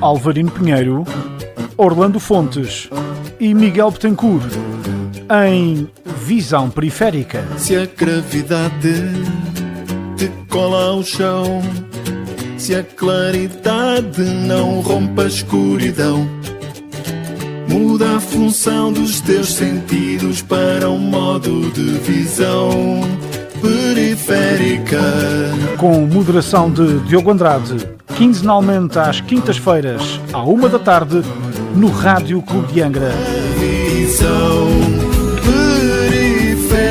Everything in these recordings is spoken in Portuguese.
Alvarino Pinheiro, Orlando Fontes e Miguel Betancourt, em Visão Periférica. Se a gravidade te cola ao chão, se a claridade não rompe a escuridão, muda a função dos teus sentidos para um modo de visão periférica. Com moderação de Diogo Andrade, quinzenalmente às quintas-feiras, à 13h, no Rádio Clube de Angra. Visão periférica.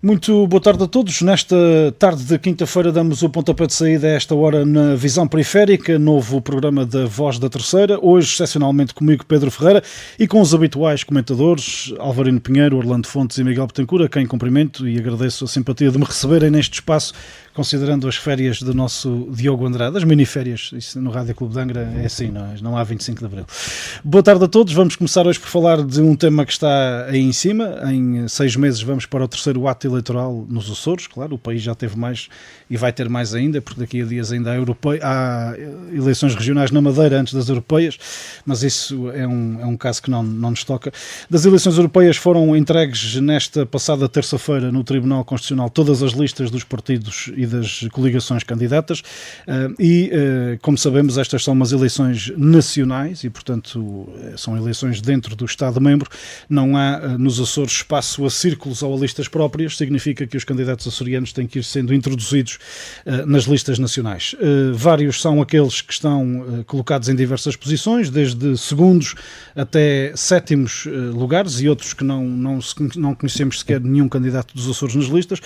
Muito boa tarde a todos. Nesta tarde de quinta-feira damos o pontapé de saída a esta hora na Visão Periférica, novo programa da Voz da Terceira, hoje excepcionalmente comigo, Pedro Ferreira, e com os habituais comentadores, Alvarino Pinheiro, Orlando Fontes e Miguel Betancourt, a quem cumprimento e agradeço a simpatia de me receberem neste espaço, considerando as férias do nosso Diogo Andrade, as mini-férias, isso no Rádio Clube de Angra é assim, não há 25 de Abril. Boa tarde a todos, vamos começar hoje por falar de um tema que está aí em cima. Em 6 meses vamos para o terceiro ato eleitoral nos Açores, claro, o país já teve mais e vai ter mais ainda, porque daqui a dias ainda há eleições regionais na Madeira antes das europeias, mas isso é um caso que não nos toca. Das eleições europeias foram entregues nesta passada terça-feira no Tribunal Constitucional todas as listas dos partidos e das coligações candidatas como sabemos, estas são umas eleições nacionais e, portanto, são eleições dentro do Estado-membro. Não há nos Açores espaço a círculos ou a listas próprias, significa que os candidatos açorianos têm que ir sendo introduzidos nas listas nacionais. Vários são aqueles que estão colocados em diversas posições, desde segundos até sétimos lugares, e outros que não conhecemos sequer nenhum candidato dos Açores nas listas.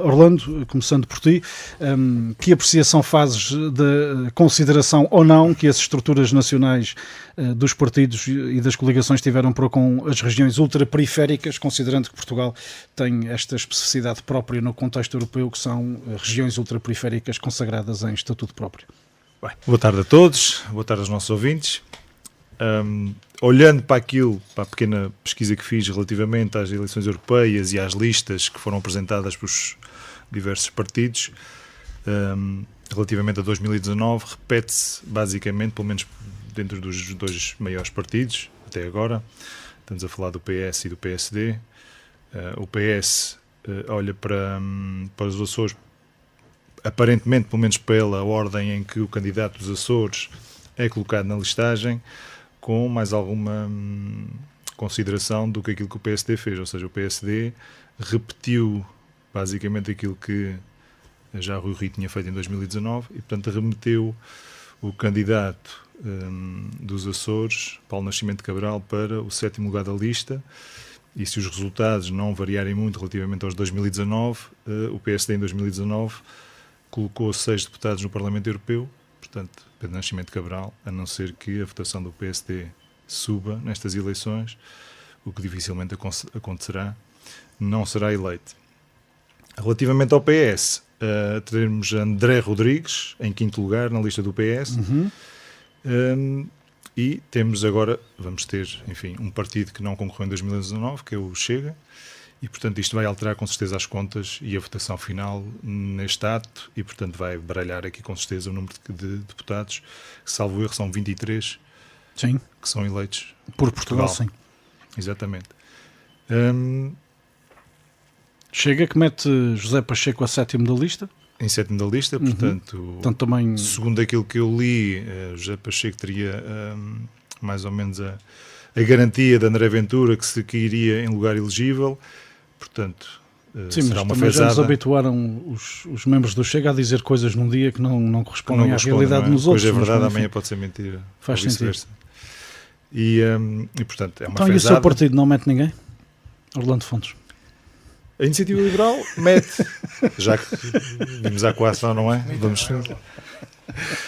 Orlando, começando por ti, que apreciação fazes da consideração ou não que as estruturas nacionais dos partidos e das coligações tiveram para com as regiões ultraperiféricas, considerando que Portugal tem esta especificidade própria no contexto europeu, que são regiões ultraperiféricas consagradas em estatuto próprio? Bem, boa tarde a todos, boa tarde aos nossos ouvintes. Olhando para a pequena pesquisa que fiz relativamente às eleições europeias e às listas que foram apresentadas pelos diversos partidos, relativamente a 2019, repete-se basicamente, pelo menos dentro dos dois maiores partidos, até agora, estamos a falar do PS e do PSD. O PS olha para os Açores, aparentemente, pelo menos pela ordem em que o candidato dos Açores é colocado na listagem, com mais alguma consideração do que aquilo que o PSD fez, ou seja, o PSD repetiu basicamente aquilo que já Rui Rio tinha feito em 2019 e, portanto, remeteu o candidato dos Açores, Paulo Nascimento Cabral, para o 7º lugar da lista. E se os resultados não variarem muito relativamente aos 2019, o PSD em 2019 colocou 6 deputados no Parlamento Europeu. Portanto, Pedro Nascimento Cabral, a não ser que a votação do PSD suba nestas eleições, o que dificilmente acontecerá, não será eleito. Relativamente ao PS, teremos André Rodrigues em 5º lugar na lista do PS. E temos agora, vamos ter, enfim, um partido que não concorreu em 2019, que é o Chega, e, portanto, isto vai alterar com certeza as contas e a votação final neste ato, e, portanto, vai baralhar aqui com certeza o número de deputados, que, salvo erro, são 23, sim, que são eleitos por Portugal. Sim. Exatamente. Chega que mete José Pacheco a 7º da lista. Em 7º da lista, portanto também... segundo aquilo que eu li, José Pacheco teria mais ou menos a garantia de André Ventura que iria em lugar elegível, portanto sim, será mas uma também já nos fezada. habituaram os membros do Chega a dizer coisas num dia que não correspondem à realidade não é? nos outros. Hoje é verdade, mas, amanhã pode ser mentira. Faz sentido. E, portanto, é uma então, fezada. E o seu partido não mete ninguém? Orlando Fontes. A Iniciativa Liberal mete, já que vimos à coação, não é? Vamos.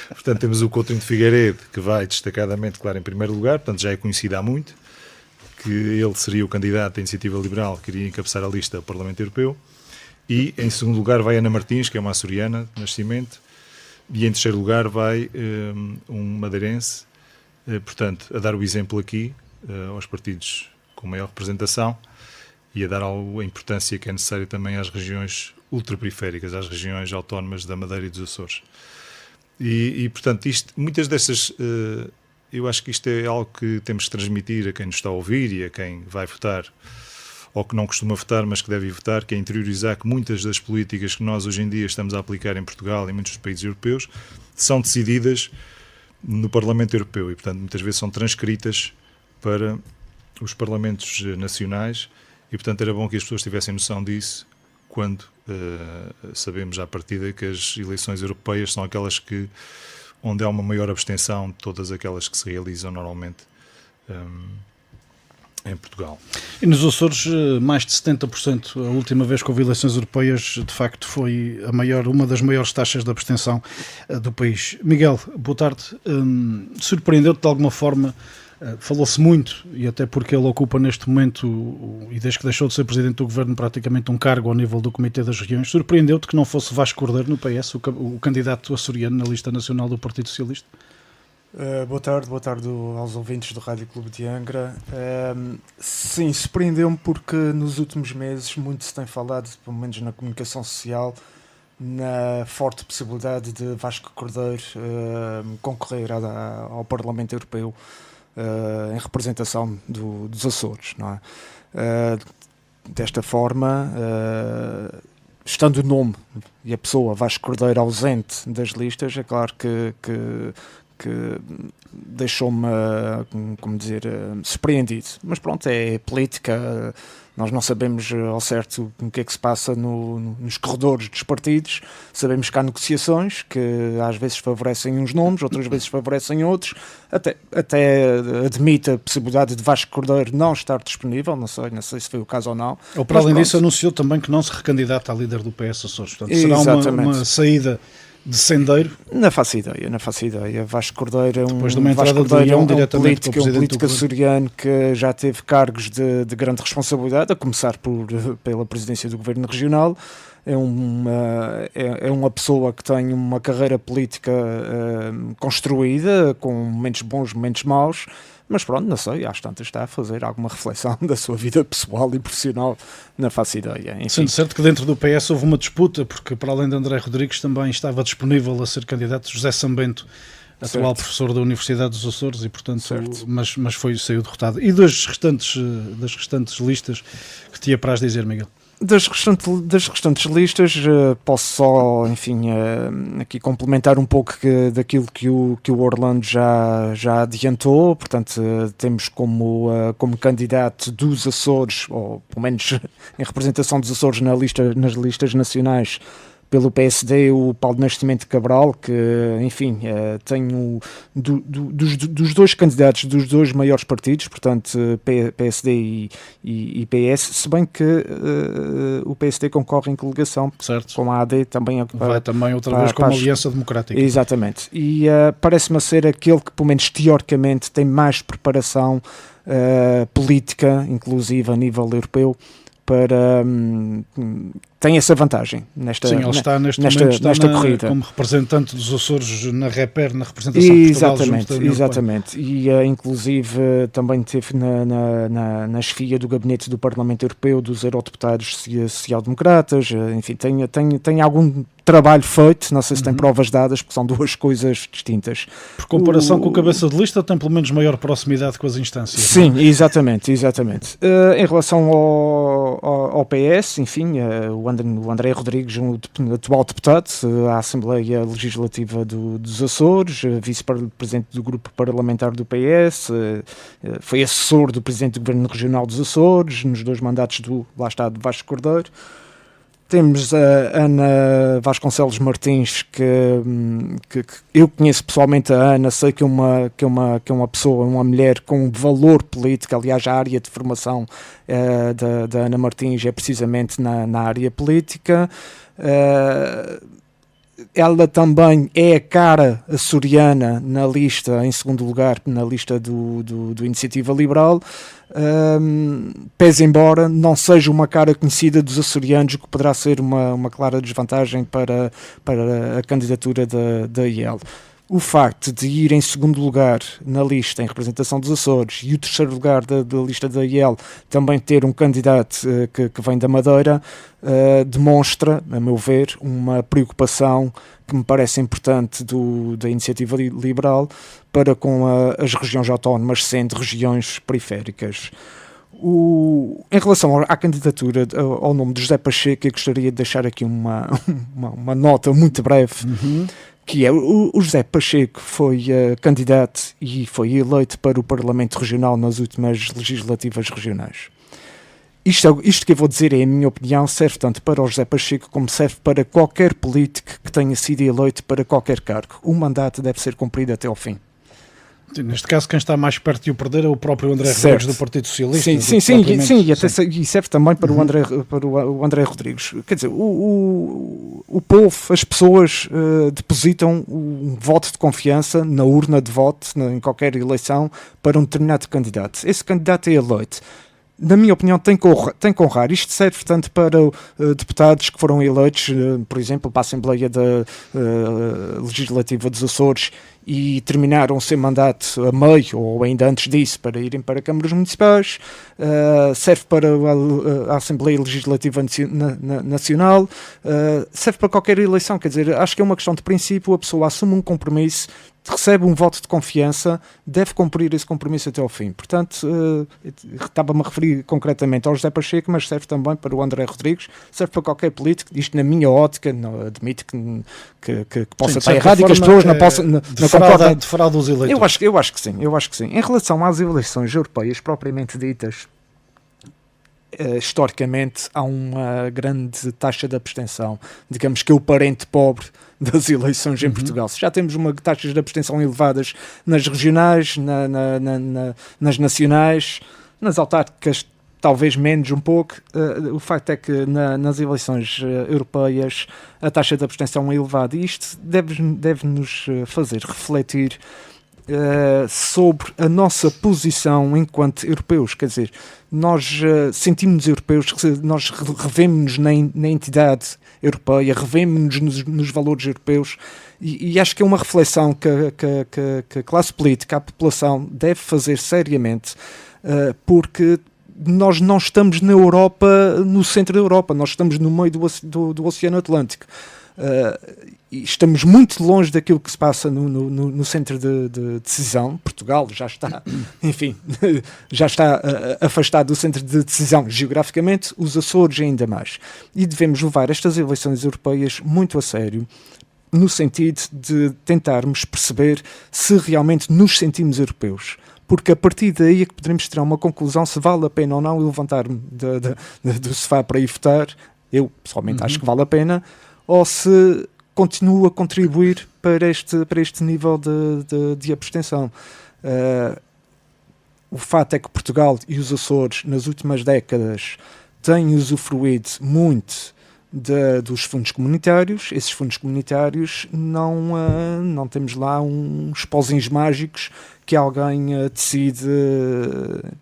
Portanto, temos o Coutinho de Figueiredo, que vai destacadamente, claro, em primeiro lugar, portanto já é conhecido há muito, que ele seria o candidato da Iniciativa Liberal que iria encabeçar a lista ao Parlamento Europeu. E em segundo lugar vai Ana Martins, que é uma açoriana de nascimento, e em terceiro lugar vai um madeirense, portanto, a dar o exemplo aqui aos partidos com maior representação. e a dar a importância que é necessária também às regiões ultraperiféricas, às regiões autónomas da Madeira e dos Açores. E portanto, muitas dessas... eu acho que isto é algo que temos que transmitir a quem nos está a ouvir e a quem vai votar, ou que não costuma votar, mas que deve votar, que é interiorizar que muitas das políticas que nós hoje em dia estamos a aplicar em Portugal e em muitos dos países europeus são decididas no Parlamento Europeu e, portanto, muitas vezes são transcritas para os Parlamentos nacionais e, portanto, era bom que as pessoas tivessem noção disso quando sabemos à partida que as eleições europeias são aquelas onde há uma maior abstenção de todas aquelas que se realizam normalmente em Portugal. E nos Açores, mais de 70%. A última vez que houve eleições europeias, de facto, foi uma das maiores taxas de abstenção do país. Miguel, boa tarde. Surpreendeu-te de alguma forma? Falou-se muito, e até porque ele ocupa neste momento, e desde que deixou de ser Presidente do Governo, praticamente um cargo ao nível do Comitê das Regiões. Surpreendeu-te que não fosse Vasco Cordeiro no PS, o candidato açoriano na lista nacional do Partido Socialista? Boa tarde aos ouvintes do Rádio Clube de Angra. Sim, surpreendeu-me porque nos últimos meses muito se tem falado, pelo menos na comunicação social, na forte possibilidade de Vasco Cordeiro concorrer ao Parlamento Europeu em representação dos Açores, não é? Desta forma, estando o nome e a pessoa Vasco Cordeiro ausente das listas, é claro que deixou-me, como dizer, surpreendido. Mas pronto, é política, nós não sabemos ao certo o que é que se passa nos corredores dos partidos, sabemos que há negociações que às vezes favorecem uns nomes, outras vezes favorecem outros, até admite a possibilidade de Vasco Cordeiro não estar disponível, não sei se foi o caso ou não. Ou para além disso anunciou também que não se recandidata a líder do PS Açores, portanto será uma saída de sendeiro? Não faço ideia. Vasco Cordeiro é depois de uma entrada de Leão diretamente para o político açoriano que já teve cargos de grande responsabilidade, a começar pela presidência do Governo Regional. É uma pessoa que tem uma carreira política construída, com momentos bons, momentos maus, mas pronto, não sei, às tantas está a fazer alguma reflexão da sua vida pessoal e profissional, não faço ideia. Enfim. Sendo certo que dentro do PS houve uma disputa, porque para além de André Rodrigues também estava disponível a ser candidato José Sambento, atual professor da Universidade dos Açores, e portanto, mas saiu derrotado. E das restantes listas que te apraz dizer, Miguel? Das restantes listas, posso só, enfim, aqui complementar um pouco daquilo que o Orlando já adiantou. Portanto, temos como candidato dos Açores, ou pelo menos em representação dos Açores nas listas nacionais, pelo PSD, o Paulo Nascimento Cabral, que, enfim, tem dos dois candidatos dos dois maiores partidos, portanto, PSD e PS, se bem que o PSD concorre em coligação com a AD, também vai também outra vez com uma aliança democrática. Exatamente. E parece-me ser aquele que, pelo menos teoricamente, tem mais preparação política, inclusive a nível europeu, tem essa vantagem nesta Sim, ele está neste momento corrida. Como representante dos Açores na REPER, na representação de Portugal. Exatamente. E inclusive também teve na chefia do gabinete do Parlamento Europeu dos eurodeputados social-democratas, enfim, tem algum trabalho feito, não sei se tem provas dadas, porque são duas coisas distintas. Por comparação com o cabeça de lista, tem pelo menos maior proximidade com as instâncias. Sim, exatamente. Em relação ao PS, enfim, o André Rodrigues, o atual deputado à Assembleia Legislativa dos Açores, vice-presidente do grupo parlamentar do PS, foi assessor do presidente do Governo Regional dos Açores, nos dois mandatos de Vasco Cordeiro. Temos a Ana Vasconcelos Martins, que eu conheço pessoalmente a Ana, sei que é uma pessoa, uma mulher com valor político. Aliás, a área de formação da Ana Martins é precisamente na área política. Ela também é a cara açoriana na lista, em segundo lugar, na lista do Iniciativa Liberal. Pese embora não seja uma cara conhecida dos açorianos, o que poderá ser uma clara desvantagem para a candidatura da IEL. o facto de ir em segundo lugar na lista em representação dos Açores e o terceiro lugar da lista da IEL também ter um candidato que vem da Madeira, demonstra, a meu ver, uma preocupação que me parece importante da iniciativa liberal para com as regiões autónomas, sendo regiões periféricas. Em relação à candidatura ao nome de José Pacheco, eu gostaria de deixar aqui uma nota muito breve, que é o José Pacheco foi candidato e foi eleito para o Parlamento Regional nas últimas legislativas regionais. Isto que eu vou dizer, é a minha opinião, serve tanto para o José Pacheco como serve para qualquer político que tenha sido eleito para qualquer cargo. O mandato deve ser cumprido até ao fim. Neste caso, quem está mais perto de o perder é o próprio André Rodrigues do Partido Socialista. Sim, e serve também para o André Rodrigues. Quer dizer, o povo, as pessoas depositam um voto de confiança na urna de voto, em qualquer eleição, para um determinado candidato. Esse candidato é eleito. Na minha opinião, tem que honrar. Isto serve tanto para deputados que foram eleitos, por exemplo, para a Assembleia Legislativa dos Açores e terminaram o seu mandato a meio ou ainda antes disso para irem para câmaras municipais, serve para a Assembleia Legislativa Nacional, serve para qualquer eleição. Quer dizer, acho que é uma questão de princípio, a pessoa assume um compromisso, recebe um voto de confiança, deve cumprir esse compromisso até ao fim. Portanto, estava-me a referir concretamente ao José Pacheco, mas serve também para o André Rodrigues, serve para qualquer político. Isto, na minha ótica, não admito que possa estar errado e que as pessoas não possam concordar. De falar dos eleitores. Eu acho que sim. Em relação às eleições europeias propriamente ditas, historicamente há uma grande taxa de abstenção. Digamos que é o parente pobre das eleições em Portugal. Se já temos taxas de abstenção elevadas nas regionais, nas nacionais, nas autárquicas talvez menos um pouco, o facto é que nas eleições europeias a taxa de abstenção é elevada e isto deve-nos fazer refletir sobre a nossa posição enquanto europeus. Quer dizer, nós sentimos-nos europeus, nós revemos-nos na entidade europeia, revemos-nos nos valores europeus e acho que é uma reflexão que a classe política, a população deve fazer seriamente, porque nós não estamos na Europa, no centro da Europa, nós estamos no meio do Oceano Atlântico. E estamos muito longe daquilo que se passa no centro de decisão. Portugal já está, enfim, já está afastado do centro de decisão geograficamente, os Açores ainda mais. E devemos levar estas eleições europeias muito a sério, no sentido de tentarmos perceber se realmente nos sentimos europeus. Porque a partir daí é que poderemos tirar uma conclusão se vale a pena ou não levantar-me do sofá para ir votar. Eu, pessoalmente, acho que vale a pena. Ou se continua a contribuir para este nível de abstenção. O fato é que Portugal e os Açores, nas últimas décadas, têm usufruído muito dos fundos comunitários. Esses fundos comunitários não temos lá uns pauzinhos mágicos que alguém decide,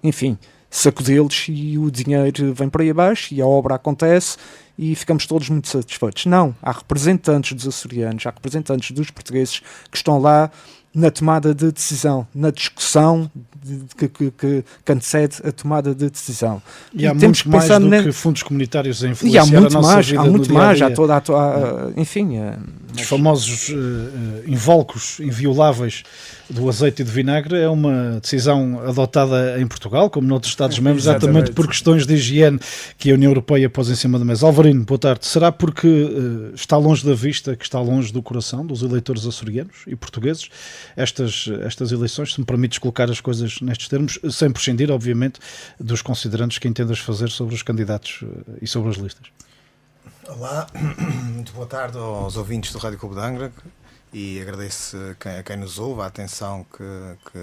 enfim, sacudê-los e o dinheiro vem para aí abaixo e a obra acontece e ficamos todos muito satisfeitos. Não, há representantes dos açorianos, há representantes dos portugueses que estão lá na tomada de decisão, na discussão que antecede a tomada de decisão. E há muito mais do que fundos comunitários a influenciar a nossa vida no dia a dia. Enfim... Os famosos invólucros invioláveis do azeite e do vinagre é uma decisão adotada em Portugal, como noutros Estados-membros, exatamente por questões de higiene que a União Europeia pôs em cima da mesa. Alvarino, boa tarde. Será porque está longe da vista, que está longe do coração dos eleitores açorianos e portugueses estas eleições, se me permites colocar as coisas nestes termos, sem prescindir, obviamente, dos considerandos que entendas fazer sobre os candidatos e sobre as listas? Olá, muito boa tarde aos ouvintes do Rádio Clube de Angra e agradeço a quem nos ouve, a atenção que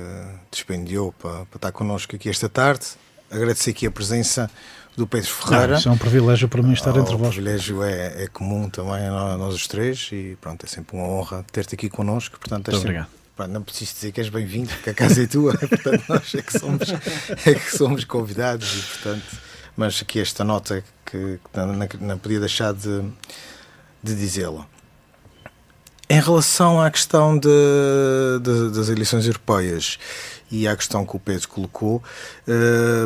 despendiou para estar connosco aqui esta tarde. Agradecer aqui a presença do Pedro Ferreira. Isso é um privilégio para mim estar entre vós. O privilégio é comum também a nós os três e pronto, é sempre uma honra ter-te aqui connosco. Portanto, muito obrigado. Não preciso dizer que és bem-vindo, porque a casa é tua, portanto nós é que somos convidados e portanto... Mas aqui esta nota que não podia deixar de dizê-la. Em relação à questão das eleições europeias e à questão que o Pedro colocou,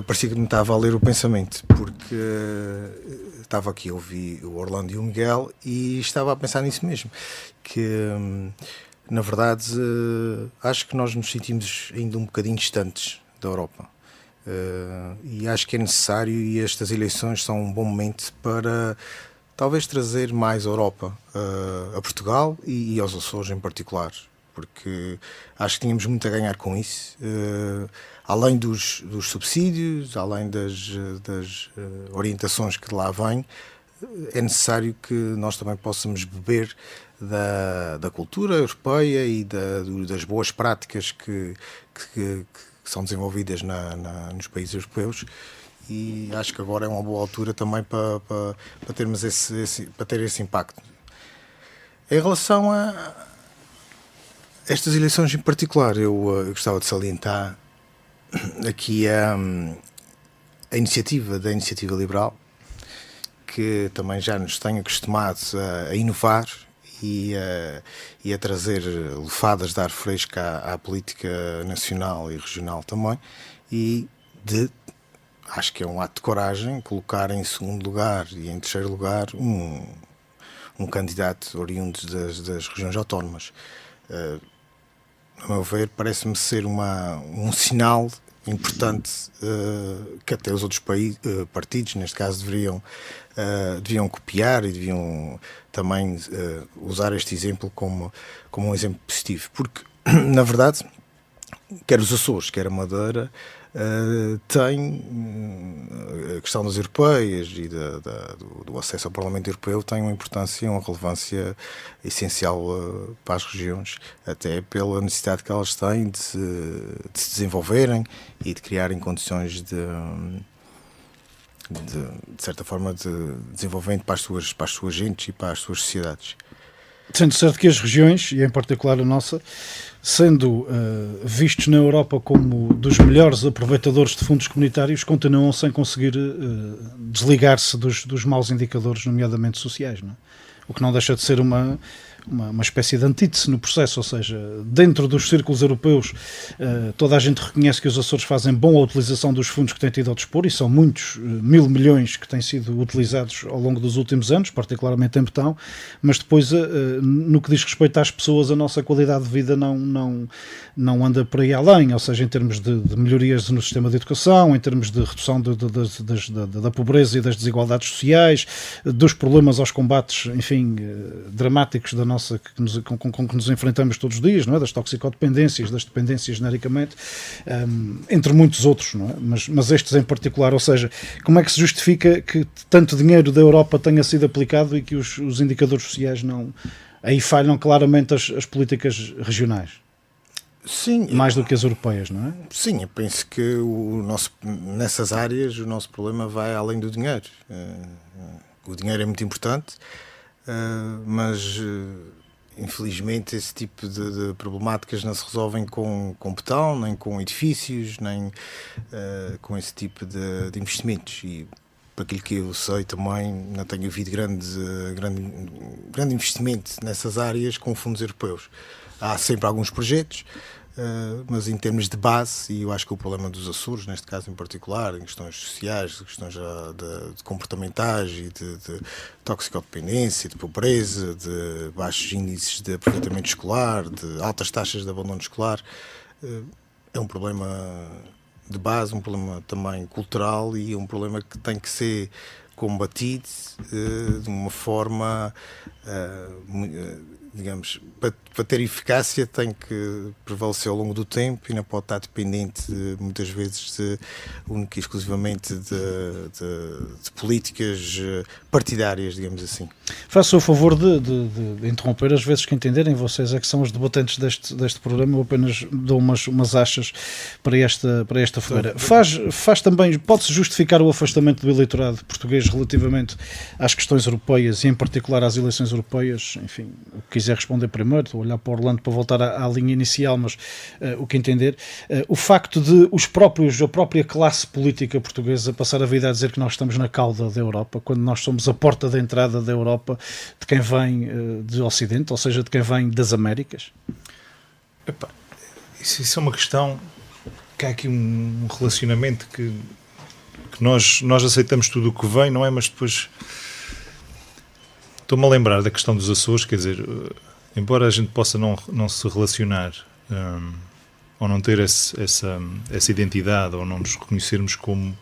parecia que me estava a ler o pensamento, porque estava aqui a ouvir o Orlando e o Miguel e estava a pensar nisso mesmo, que na verdade acho que nós nos sentimos ainda um bocadinho distantes da Europa. E acho que é necessário, e estas eleições são um bom momento para talvez trazer mais Europa a Portugal e aos Açores em particular, porque acho que tínhamos muito a ganhar com isso, além dos subsídios, além das orientações que de lá vêm. É necessário que nós também possamos beber da cultura europeia e das boas práticas que são desenvolvidas nos países europeus, e acho que agora é uma boa altura também para termos para ter esse impacto. Em relação a estas eleições em particular, eu gostava de salientar aqui a iniciativa da Iniciativa Liberal, que também já nos tem acostumados a inovar e a trazer lufadas de ar fresco à política nacional e regional também, e acho que é um ato de coragem colocar em segundo lugar e em terceiro lugar um candidato oriundo das regiões autónomas. A meu ver, parece-me ser um sinal importante que até os outros partidos, neste caso, deviam copiar e deviam também usar este exemplo como um exemplo positivo, porque, na verdade, quer os Açores, quer a Madeira, tem a questão das europeias e do acesso ao Parlamento Europeu tem uma importância e uma relevância essencial para as regiões, até pela necessidade que elas têm de se desenvolverem e de criarem condições de certa forma de desenvolvimento para as suas gentes e para as suas sociedades. Sendo certo que as regiões, e em particular a nossa, sendo vistos na Europa como dos melhores aproveitadores de fundos comunitários, continuam sem conseguir desligar-se dos maus indicadores, nomeadamente sociais, não é? O que não deixa de ser uma espécie de antítese no processo, ou seja, dentro dos círculos europeus toda a gente reconhece que os Açores fazem boa utilização dos fundos que têm tido ao dispor, e são muitos, 1.000 milhões que têm sido utilizados ao longo dos últimos anos, particularmente em Betão, mas depois no que diz respeito às pessoas, a nossa qualidade de vida não anda por aí além, ou seja, em termos de melhorias no sistema de educação, em termos de redução da pobreza e das desigualdades sociais, dos problemas aos combates, enfim, dramáticos da nossa, com que nos enfrentamos todos os dias, não é? Das toxicodependências, das dependências genericamente, entre muitos outros, não é? Mas estes em particular, ou seja, como é que se justifica que tanto dinheiro da Europa tenha sido aplicado e que os indicadores sociais aí falham claramente as políticas regionais? Sim, mais do que as europeias, não é? Sim, eu penso que nessas áreas o nosso problema vai além do dinheiro. O dinheiro é muito importante, mas infelizmente esse tipo de problemáticas não se resolvem com betão, nem com edifícios, nem com esse tipo de investimentos. E por aquilo que eu sei também não tenho havido grande investimento nessas áreas com fundos europeus. Há sempre alguns projetos, mas em termos de base, e eu acho que o problema dos Açores, neste caso em particular, em questões sociais, questões de comportamentais e de toxicodependência, de pobreza, de baixos índices de aproveitamento escolar, de altas taxas de abandono escolar, é um problema de base, um problema também cultural e um problema que tem que ser combatido de uma forma, digamos, para ter eficácia tem que prevalecer ao longo do tempo e não pode estar dependente muitas vezes única e exclusivamente de políticas partidárias, digamos assim. Faço o favor de interromper as vezes que entenderem, vocês é que são os debatentes deste programa, eu apenas dou umas achas para esta fogueira. Faz também, pode-se justificar o afastamento do eleitorado português relativamente às questões europeias e em particular às eleições europeias, enfim, o que quiser responder primeiro, estou a olhar para o Orlando para voltar à linha inicial, mas o que entender, o facto de a própria classe política portuguesa passar a vida a dizer que nós estamos na cauda da Europa, quando nós somos a porta de entrada da Europa de quem vem do Ocidente, ou seja, de quem vem das Américas? Epá, isso é uma questão que há aqui um relacionamento que nós aceitamos tudo o que vem, não é? Mas depois estou-me a lembrar da questão dos Açores, quer dizer, embora a gente possa não se relacionar ou não ter essa identidade, ou não nos reconhecermos como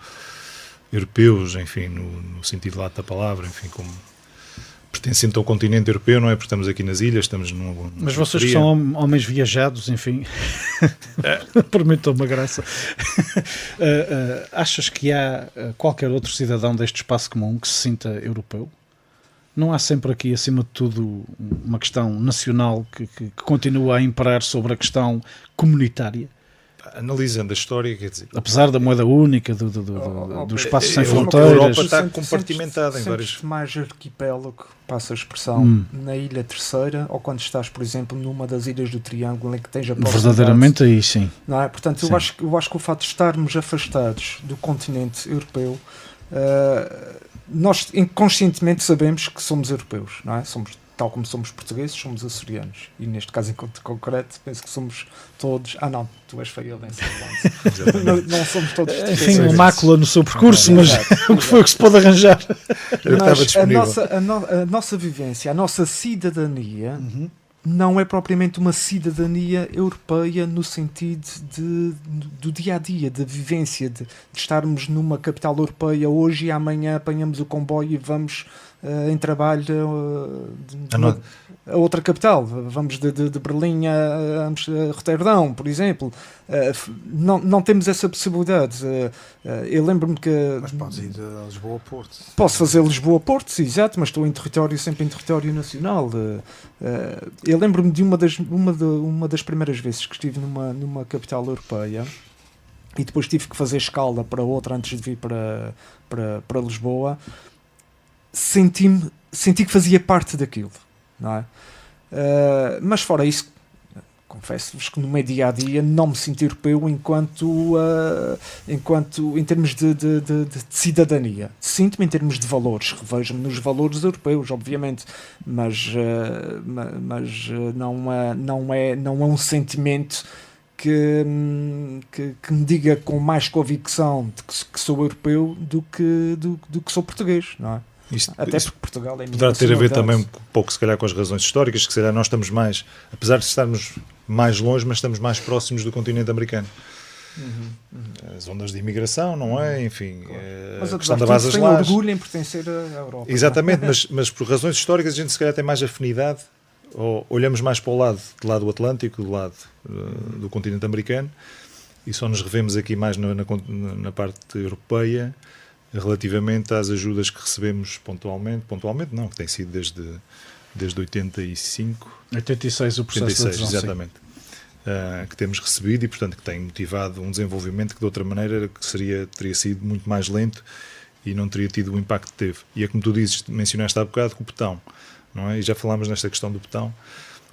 europeus, enfim, no sentido lato da palavra, enfim, como pertencente ao continente europeu, não é? Porque estamos aqui nas ilhas, estamos numa Mas vocês que são homens viajados, enfim, permitam uma graça. Achas que há qualquer outro cidadão deste espaço comum que se sinta europeu? Não há sempre aqui, acima de tudo, uma questão nacional que continua a imperar sobre a questão comunitária? Analisando a história, quer dizer... Apesar da moeda única, do espaço sem A fronteiras... Europa está compartimentada em vários... mais arquipélago, passa a expressão, na Ilha Terceira, ou quando estás, por exemplo, numa das ilhas do Triângulo, em que tens a verdadeiramente aí, sim. Não é? Portanto, eu acho que o fato de estarmos afastados do continente europeu... nós inconscientemente sabemos que somos europeus, não é? Tal como somos portugueses, somos açorianos. E neste caso em concreto, penso que somos todos... não, tu és feialense. não somos todos portugueses. Enfim, uma mácula no seu percurso, mas o que foi o que se pode arranjar? Mas a nossa vivência, a nossa cidadania... não é propriamente uma cidadania europeia no sentido do dia-a-dia, da vivência, de estarmos numa capital europeia hoje e amanhã apanhamos o comboio e vamos em trabalho a outra capital. Vamos de Berlim a Roterdão, por exemplo. Não temos essa possibilidade. Eu lembro-me que... Mas podes ir a Lisboa a Porto. Posso fazer Lisboa a Porto, exato, mas estou sempre em território nacional. Eu lembro-me de uma das primeiras vezes que estive numa capital europeia e depois tive que fazer escala para outra antes de vir para Lisboa. Senti que fazia parte daquilo, não é? Mas fora isso, confesso-vos que no meu dia-a-dia não me sinto europeu enquanto em termos de cidadania. Sinto-me em termos de valores, revejo-me nos valores europeus, obviamente, mas não é um sentimento que me diga com mais convicção de que sou europeu do que sou português, não é? Até porque Portugal é poderá ter a ver também um pouco, se calhar, com as razões históricas, que se calhar nós estamos mais, apesar de estarmos mais longe, mas estamos mais próximos do continente americano. As ondas de imigração, não é? Enfim, mas a questão da base das lajes. Orgulho em pertencer à Europa. Exatamente, mas por razões históricas a gente se calhar tem mais afinidade, ou olhamos mais para o lado do Atlântico, do lado do continente americano, e só nos revemos aqui mais na parte europeia, relativamente às ajudas que recebemos pontualmente não, que tem sido desde 85... 86 o processo 86, de adesão, exatamente. Que temos recebido e, portanto, que tem motivado um desenvolvimento que, de outra maneira, teria sido muito mais lento e não teria tido o impacto que teve. E é como tu dizes, mencionaste há bocado, com o betão, não é? E já falámos nesta questão do betão.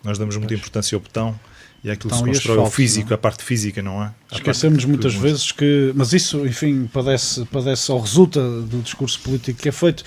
Nós damos muita importância ao betão. E é aquilo que se constrói o físico, a parte física, não é? Esquecemos muitas vezes que... Mas isso, enfim, padece ou resulta do discurso político que é feito,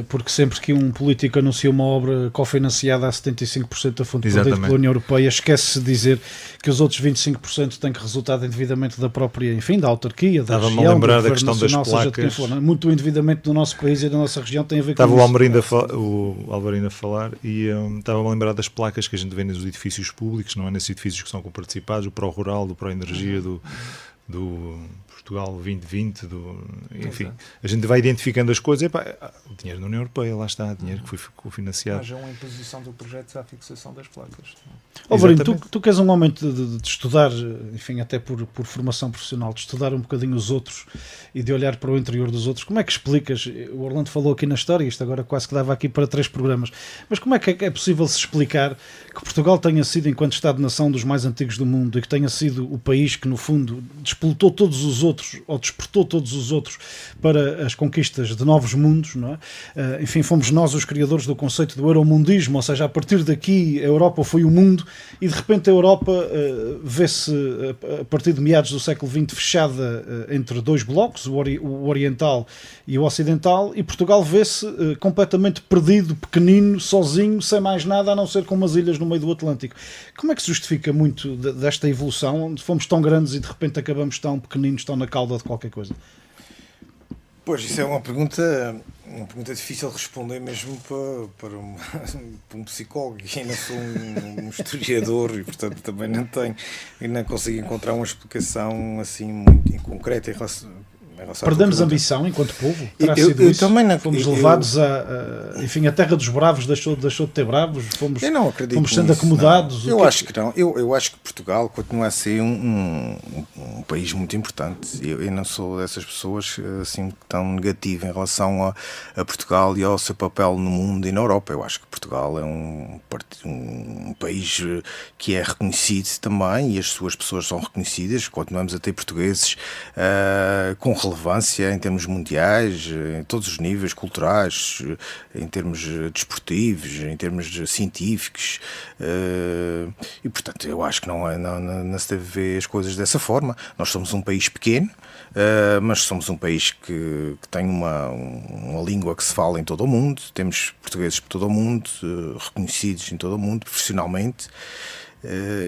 porque sempre que um político anuncia uma obra cofinanciada a 75% da fonte perdida pela União Europeia, esquece de dizer que os outros 25% têm que resultar de endividamento da própria, enfim, da autarquia, da região, a lembrar da questão nacional, das placas. For, é? Muito o endividamento do nosso país e da nossa região tem a ver com isso. Estava o Alvarinho a falar e estava-me a lembrar das placas que a gente vê nos edifícios públicos, não é? Nesses edifícios que são comparticipados, o Pró-Rural, do Pró-Energia, do Portugal 2020, enfim, a gente vai identificando as coisas, o dinheiro da União Europeia, lá está, dinheiro que foi financiado. Haja uma imposição do projeto à fixação das placas. Alvarinho, tu que és um homem de estudar, enfim, até por formação profissional, de estudar um bocadinho os outros e de olhar para o interior dos outros, como é que explicas, o Orlando falou aqui na história, isto agora quase que dava aqui para 3 programas, mas como é que é possível se explicar que Portugal tenha sido, enquanto Estado-nação, dos mais antigos do mundo e que tenha sido o país que, no fundo, despolutou todos os outros, ou despertou todos os outros para as conquistas de novos mundos, não é? Enfim, fomos nós os criadores do conceito do euromundismo, ou seja, a partir daqui a Europa foi o mundo e de repente a Europa vê-se a partir de meados do século XX fechada entre dois blocos, o oriental e o ocidental, e Portugal vê-se completamente perdido, pequenino, sozinho, sem mais nada a não ser com umas ilhas no meio do Atlântico. Como é que se justifica muito desta evolução, onde fomos tão grandes e de repente acabamos tão pequeninos, tão na cauda de qualquer coisa? Pois, isso é uma pergunta difícil de responder mesmo para um psicólogo, e ainda sou um historiador e portanto também não consigo encontrar uma explicação assim muito concreta em relação Perdemos ambição enquanto povo? Terá sido isso? Também não, fomos levados enfim, a terra dos bravos deixou de ter bravos? Fomos sendo nisso, acomodados? Não. Eu acho que não. Eu acho que Portugal continua a ser um país muito importante. Eu não sou dessas pessoas assim tão negativo em relação a Portugal e ao seu papel no mundo e na Europa. Eu acho que Portugal é um país que é reconhecido também e as suas pessoas são reconhecidas. Continuamos a ter portugueses com relevância em termos mundiais, em todos os níveis culturais, em termos desportivos, em termos científicos, e portanto eu acho que não se deve ver as coisas dessa forma. Nós somos um país pequeno, mas somos um país que tem uma língua que se fala em todo o mundo, temos portugueses por todo o mundo, reconhecidos em todo o mundo, profissionalmente.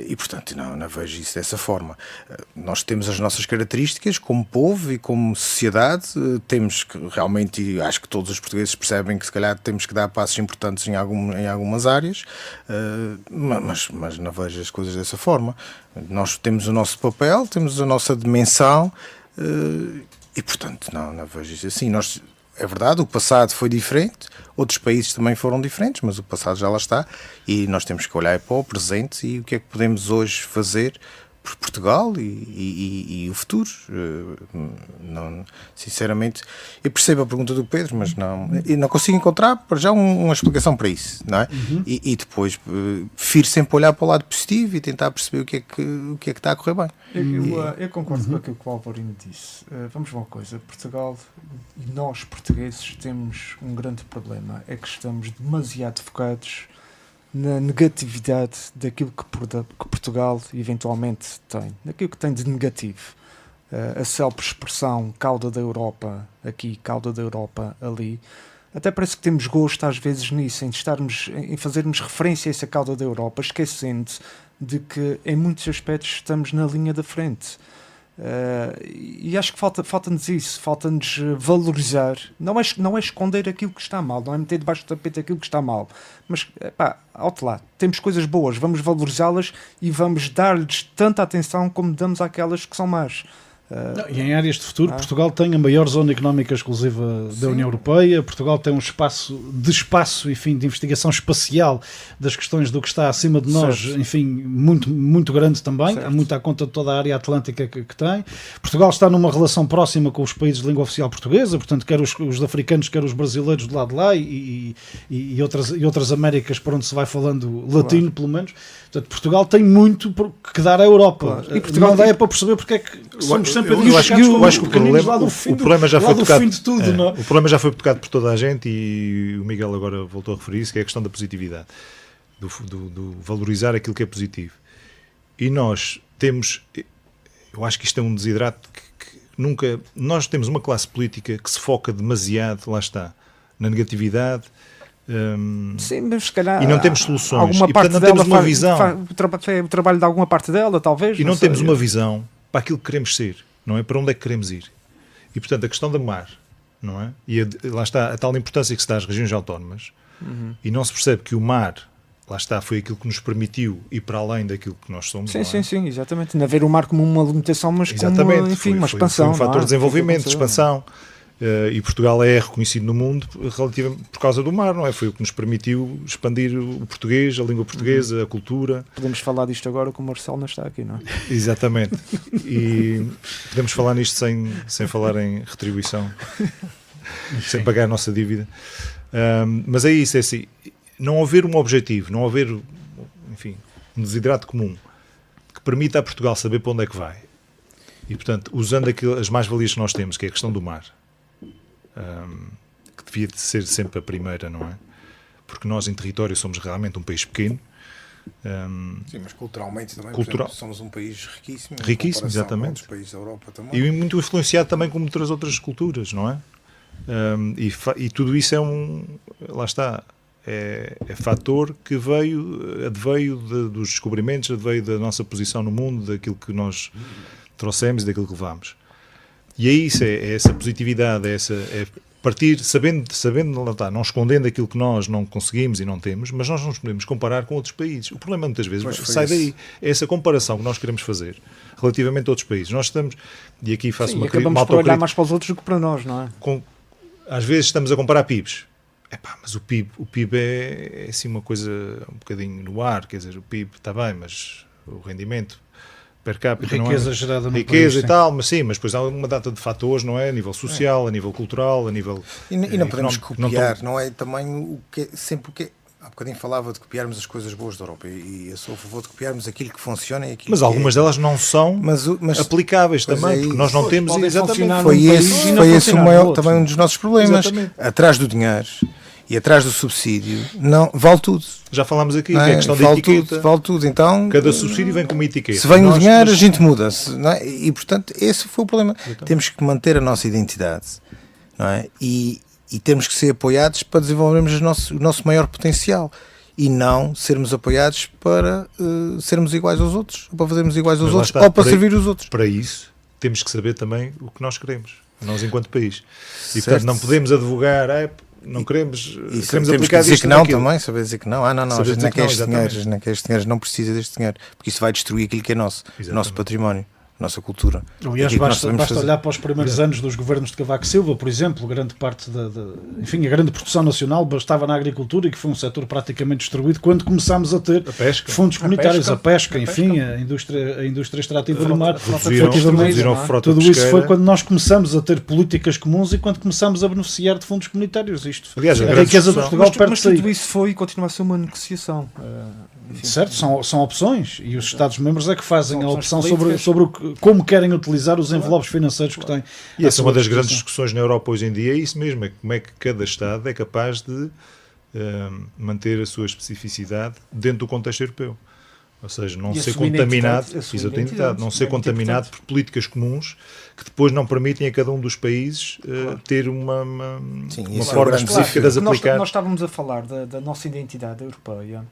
E portanto não vejo isso dessa forma. Nós temos as nossas características como povo e como sociedade, temos que realmente, e acho que todos os portugueses percebem que se calhar temos que dar passos importantes em algumas áreas, mas não vejo as coisas dessa forma. Nós temos o nosso papel, temos a nossa dimensão, e portanto não vejo isso assim. É verdade, o passado foi diferente, outros países também foram diferentes, mas o passado já lá está e nós temos que olhar para o presente e o que é que podemos hoje fazer por Portugal e o futuro. Sinceramente, eu percebo a pergunta do Pedro, mas não consigo encontrar para já uma explicação para isso, não é? E depois prefiro sempre olhar para o lado positivo e tentar perceber o que é que está a correr bem. Eu concordo com aquilo que o Alvarino disse. Vamos ver uma coisa, Portugal e nós portugueses temos um grande problema, é que estamos demasiado focados na negatividade daquilo que Portugal eventualmente tem, daquilo que tem de negativo. A célebre expressão cauda da Europa aqui, cauda da Europa ali, até parece que temos gosto às vezes nisso, em fazermos referência a essa cauda da Europa, esquecendo de que em muitos aspectos estamos na linha da frente. E acho que falta-nos isso, falta-nos valorizar, não é esconder aquilo que está mal, não é meter debaixo do tapete aquilo que está mal, mas alto lá, temos coisas boas, vamos valorizá-las e vamos dar-lhes tanta atenção como damos àquelas que são más. E em áreas de futuro, Portugal tem a maior zona económica exclusiva da União Europeia. Portugal tem um espaço, enfim, de investigação espacial das questões do que está acima de nós, certo. Enfim, muito, muito grande também, certo. Muito à conta de toda a área atlântica que tem. Portugal está numa relação próxima com os países de língua oficial portuguesa, portanto, quer os africanos, quer os brasileiros do lado de lá e outras Américas por onde se vai falando latino, pelo menos. Portanto, Portugal tem muito que dar à Europa. E Portugal não dá para perceber porque é que somos sempre eu acho que o problema já foi tocado. O problema já foi tocado por toda a gente e o Miguel agora voltou a referir isso, que é a questão da positividade, do valorizar aquilo que é positivo. E nós temos, eu acho que isto é um desidrato que nunca, nós temos uma classe política que se foca demasiado, lá está, na negatividade. Sim, mas se calhar e não temos soluções, e portanto não temos uma visão. O trabalho de alguma parte dela, talvez. E não temos uma visão para aquilo que queremos ser, não é? Para onde é que queremos ir. E portanto a questão do mar, não é? E lá está a tal importância que se dá às regiões autónomas, e não se percebe que o mar, lá está, foi aquilo que nos permitiu ir para além daquilo que nós somos. Sim, exatamente. Não ver o mar como uma limitação, mas como, enfim, uma expansão. Foi um fator de desenvolvimento, de expansão. E Portugal é reconhecido no mundo por causa do mar, não é? Foi o que nos permitiu expandir o português, a língua portuguesa, a cultura. Podemos falar disto agora que o Marcelo não está aqui, não é? Exatamente. E podemos falar nisto sem falar em retribuição, sem pagar a nossa dívida. Mas é isso, é assim. Não haver um objetivo, não haver, enfim, um desidrato comum que permita a Portugal saber para onde é que vai E, portanto, usando as mais-valias que nós temos, que é a questão do mar, que devia de ser sempre a primeira, não é? Porque nós, em território, somos realmente um país pequeno. Sim, mas culturalmente também somos um país riquíssimo. Riquíssimo, exatamente. Outros países da Europa também. E muito influenciado também com muitas outras culturas, não é? E tudo isso lá está, é fator que adveio dos descobrimentos, adveio da nossa posição no mundo, daquilo que nós trouxemos e daquilo que levamos. E é isso, é essa positividade, é partir, sabendo lá está, não escondendo aquilo que nós não conseguimos e não temos, mas nós não nos podemos comparar com outros países. O problema muitas vezes sai daí, é essa comparação que nós queremos fazer relativamente a outros países. Nós estamos, e aqui faço uma acabamos por olhar mais para os outros do que para nós, não é? Às vezes estamos a comparar PIBs. Mas o PIB é assim uma coisa um bocadinho no ar, quer dizer, o PIB está bem, mas o rendimento per capita, riqueza não é? gerada no riqueza país, e tal, mas sim, mas depois há uma data de fatores, não é? A nível social, a nível cultural, a nível e não podemos copiar, não é também o que sempre o que há bocadinho falava de copiarmos as coisas boas da Europa e eu sou a favor de copiarmos aquilo que funciona e aquilo mas algumas delas não são aplicáveis também, porque nós não temos exatamente. Foi esse também um dos nossos problemas. Exatamente. Atrás do dinheiro e atrás do subsídio, não, vale tudo. Já falámos aqui, que é a questão da etiqueta. Vale tudo, então... Cada subsídio vem com uma etiqueta. Se vem o dinheiro, a gente muda-se. Não é? E, portanto, esse foi o problema. Exatamente. Temos que manter a nossa identidade. Não é? E temos que ser apoiados para desenvolvermos o nosso maior potencial. E não sermos apoiados para sermos iguais aos outros, ou para fazermos iguais aos outros, ou para servir os outros. Para isso, temos que saber também o que nós queremos. Nós, enquanto país. E, portanto, não podemos advogar... não queremos aplicar dizer que não também, saber dizer que não. Não, a gente não quer este dinheiro, não precisa deste dinheiro, porque isso vai destruir aquilo que é nosso, nosso património, nossa cultura. Aliás, basta olhar para os primeiros anos dos governos de Cavaco Silva, por exemplo, grande parte enfim, a grande produção nacional estava na agricultura e que foi um setor praticamente destruído quando começámos a ter fundos comunitários, a pesca, enfim, a indústria extrativa do mar. Tudo isso foi quando nós começamos a ter políticas comuns e quando começamos a beneficiar de fundos comunitários. Aliás, a riqueza de Portugal mas tudo isso foi e continua a ser uma negociação. Enfim, certo, são opções e os Estados-membros é que fazem a opção sobre como querem utilizar os envelopes financeiros que têm. E essa é uma das grandes discussões na Europa hoje em dia, é isso mesmo, é como é que cada Estado é capaz de manter a sua especificidade dentro do contexto europeu. Ou seja, não ser contaminado, não ser contaminado por políticas comuns que depois não permitem a cada um dos países ter uma forma específica de as aplicar. Nós estávamos a falar da nossa identidade europeia,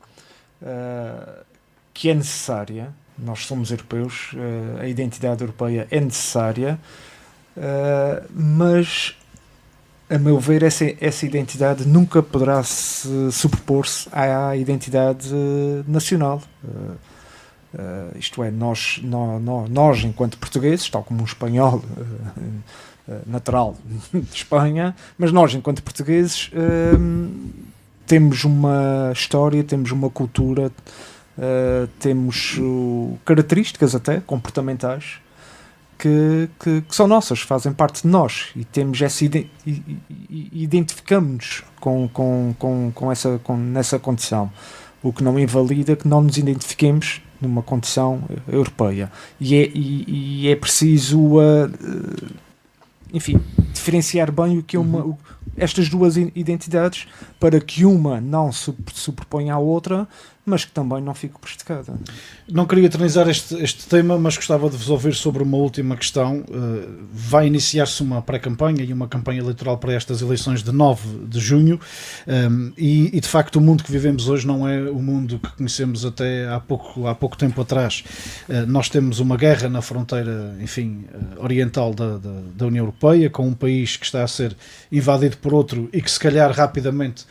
que é necessária. Nós somos europeus, a identidade europeia é necessária, mas, a meu ver, essa identidade nunca poderá sobrepor-se à identidade nacional. Isto é, nós, enquanto portugueses, tal como um espanhol natural de Espanha, mas nós, enquanto portugueses, temos uma história, temos uma cultura, temos características até comportamentais que são nossas, fazem parte de nós e temos essa identificamos-nos nessa condição, o que não invalida que não nos identifiquemos numa condição europeia e é preciso enfim, diferenciar bem o que é estas duas identidades para que uma não se superponha à outra, mas que também não fique prejudicada. Não queria eternizar este tema, mas gostava de vos ouvir sobre uma última questão. Vai iniciar-se uma pré-campanha e uma campanha eleitoral para estas eleições de 9 de junho e de facto o mundo que vivemos hoje não é o mundo que conhecemos até há pouco tempo atrás. Nós temos uma guerra na fronteira, enfim, oriental da União Europeia, com um país que está a ser invadido por outro e que se calhar rapidamente,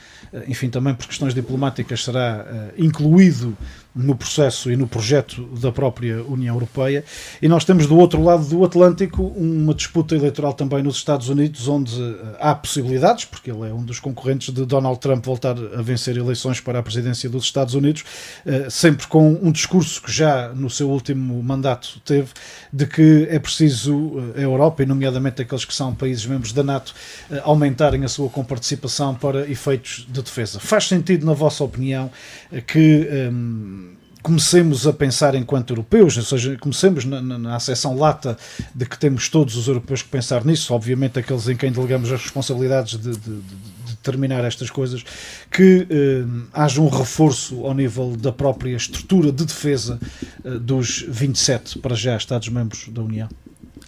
enfim, também por questões diplomáticas será incluído no processo e no projeto da própria União Europeia, e nós temos do outro lado do Atlântico uma disputa eleitoral também nos Estados Unidos, onde há possibilidades, porque ele é um dos concorrentes de Donald Trump voltar a vencer eleições para a presidência dos Estados Unidos, sempre com um discurso que já no seu último mandato teve, de que é preciso a Europa, e nomeadamente aqueles que são países membros da NATO, aumentarem a sua comparticipação para efeitos de defesa. Faz sentido, na vossa opinião, que comecemos a pensar enquanto europeus, ou seja, comecemos na acessão lata de que temos todos os europeus que pensar nisso, obviamente aqueles em quem delegamos as responsabilidades de determinar estas coisas, que haja um reforço ao nível da própria estrutura de defesa dos 27, para já, Estados-membros da União.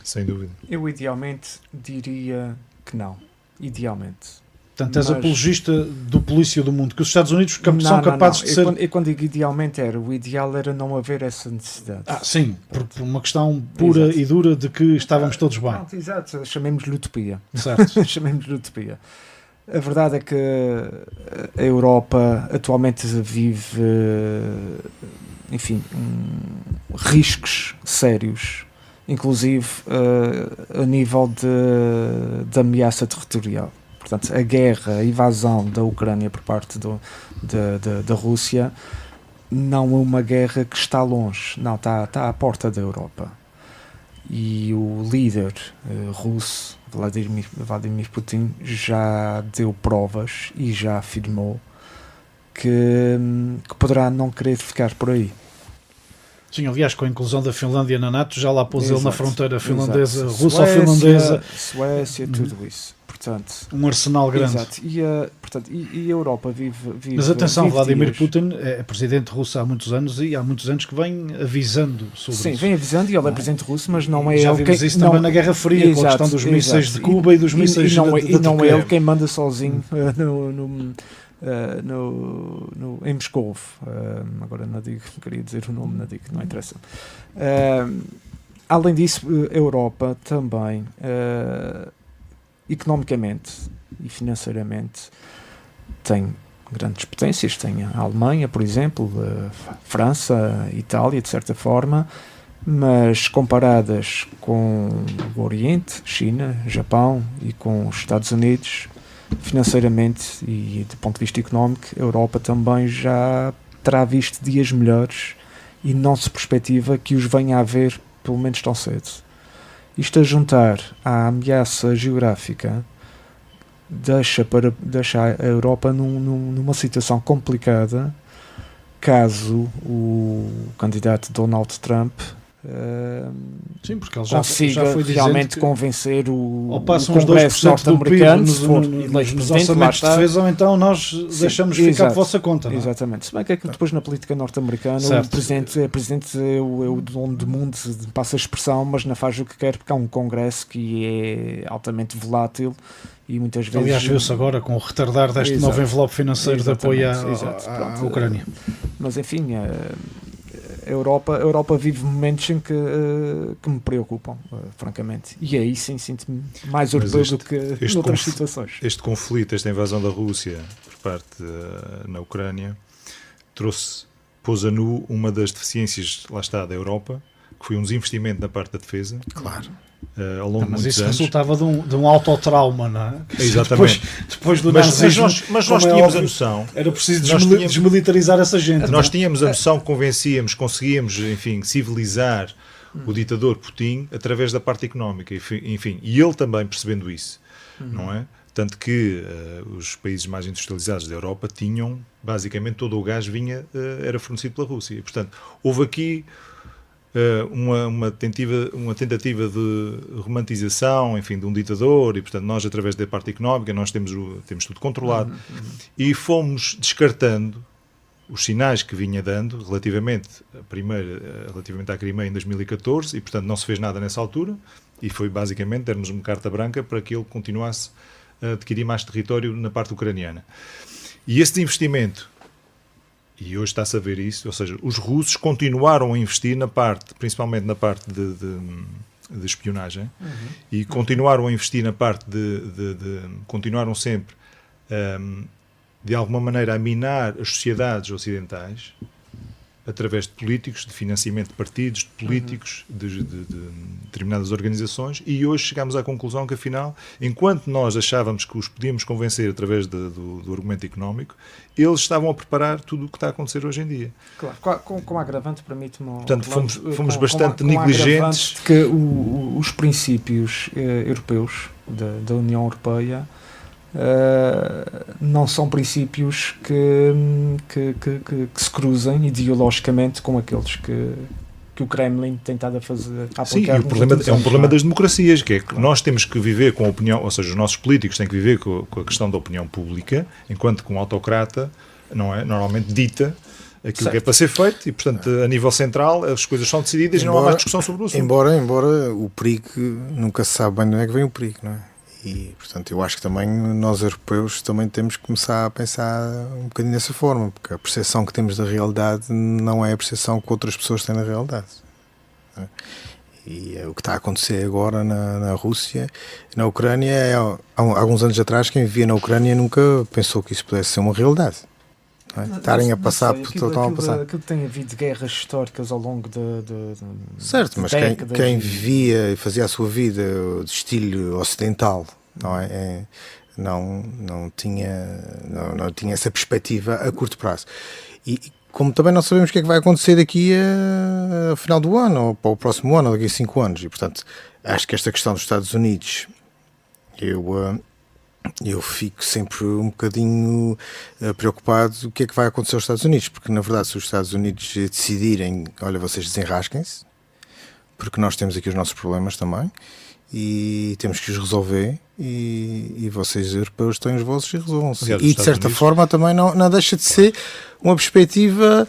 Sem dúvida. Eu idealmente diria que não. Idealmente. Portanto, és apologista do polícia do mundo, que os Estados Unidos são capazes de ser... Eu quando digo idealmente o ideal era não haver essa necessidade. Sim, por uma questão pura e dura de que estávamos todos bem. Exato, chamemos-lhe utopia. Certo. Chamemos-lhe utopia. A verdade é que a Europa atualmente vive, enfim, riscos sérios, inclusive a nível de ameaça territorial. Portanto, a guerra, a invasão da Ucrânia por parte da Rússia não é uma guerra que está longe, não, está à porta da Europa. E o líder russo, Vladimir Putin, já deu provas e já afirmou que poderá não querer ficar por aí. Sim, aliás, com a inclusão da Finlândia na NATO, já lá pôs ele na fronteira finlandesa, exato. russo-finlandesa. Suécia, tudo isso. Portanto, um arsenal grande. Exato. E a Europa vive. Mas atenção, Vladimir dias. Putin é presidente russo há muitos anos e há muitos anos que vem avisando sobre isso. Sim, vem avisando e ele é presidente russo, mas não é já ele vimos isso também na Guerra Fria, com a questão dos mísseis de Cuba e dos mísseis e não é de ele quem manda sozinho em Moscou. Agora não digo, queria dizer o nome, não interessa. Além disso, a Europa também, economicamente e financeiramente, tem grandes potências. Tem a Alemanha, por exemplo, a França, a Itália, de certa forma, mas comparadas com o Oriente, China, Japão e com os Estados Unidos, financeiramente e do ponto de vista económico, a Europa também já terá visto dias melhores e não se perspectiva que os venha a haver, pelo menos tão cedo. Isto a juntar à ameaça geográfica deixa a Europa numa situação complicada caso o candidato Donald Trump sim, porque ele consiga já foi realmente convencer o Congresso norte-americano nos orçamentos de defesa, ou então nós deixamos ficar por vossa conta. Não? Exatamente. Se bem que depois na política norte-americana o presidente é o dono do mundo, passa a expressão, mas não faz o que quer porque há um Congresso que é altamente volátil e muitas vezes... Aliás, viu-se agora com o retardar deste novo envelope financeiro de apoio à Ucrânia. Mas enfim... A Europa vive momentos em que me preocupam, francamente. E aí sim sinto-me mais europeu do que noutras situações. Este conflito, esta invasão da Rússia por parte na Ucrânia, pôs a nu uma das deficiências, lá está, da Europa, que foi um desinvestimento na parte da defesa. Claro. Ao longo de muitos anos. Mas isso resultava de um autotrauma, não é? Exatamente. Depois do nazismo, mas nós tínhamos a noção. Era preciso desmilitarizar essa gente. Nós tínhamos a noção que conseguíamos, enfim, civilizar o ditador Putin através da parte económica. Enfim, e ele também percebendo isso, não é? Tanto que os países mais industrializados da Europa tinham, basicamente, todo o gás era fornecido pela Rússia. E, portanto, houve aqui uma tentativa de romantização, enfim, de um ditador, e portanto nós, através da parte económica, nós temos tudo controlado, e fomos descartando os sinais que vinha dando relativamente à Crimeia em 2014, e portanto não se fez nada nessa altura, e foi basicamente darmos uma carta branca para que ele continuasse a adquirir mais território na parte ucraniana. E esse investimento, e hoje está-se a ver isso, ou seja, os russos continuaram a investir principalmente na parte de espionagem, e continuaram a investir na parte continuaram sempre, de alguma maneira, a minar as sociedades ocidentais, através de políticos, de financiamento de partidos, de políticos, de determinadas organizações, e hoje chegamos à conclusão que, afinal, enquanto nós achávamos que os podíamos convencer através do argumento económico, eles estavam a preparar tudo o que está a acontecer hoje em dia. Claro, com agravante, permite-me... Portanto, fomos bastante negligentes. De que os princípios europeus da União Europeia não são princípios que se cruzem ideologicamente com aqueles que o Kremlin tem estado a fazer, a aplicar. Sim, e o problema é um problema das democracias, que é que nós temos que viver com a opinião, ou seja, os nossos políticos têm que viver com a questão da opinião pública, enquanto que um autocrata não é normalmente dita aquilo que é para ser feito e, portanto, a nível central as coisas são decididas e não há mais discussão sobre o assunto. Embora o perigo, nunca se sabe bem de onde é que vem o perigo, não é? E, portanto, eu acho que também nós europeus também temos que começar a pensar um bocadinho dessa forma, porque a percepção que temos da realidade não é a percepção que outras pessoas têm da realidade. Não é? E o que está a acontecer agora na Rússia, na Ucrânia, há alguns anos atrás quem vivia na Ucrânia nunca pensou que isso pudesse ser uma realidade. Estarem a passar por total a passar. Aquilo tem havido guerras históricas ao longo de certo, mas quem vivia e fazia a sua vida de estilo ocidental, não é? Não tinha essa perspectiva a curto prazo. E como também não sabemos o que é que vai acontecer daqui a final do ano, ou para o próximo ano, ou daqui a 5 anos, e portanto acho que esta questão dos Estados Unidos, eu fico sempre um bocadinho preocupado o que é que vai acontecer aos Estados Unidos, porque na verdade se os Estados Unidos decidirem, olha, vocês desenrasquem-se, porque nós temos aqui os nossos problemas também e temos que os resolver e vocês europeus têm os vossos e resolvam-se. E de certa forma também não deixa de ser uma perspectiva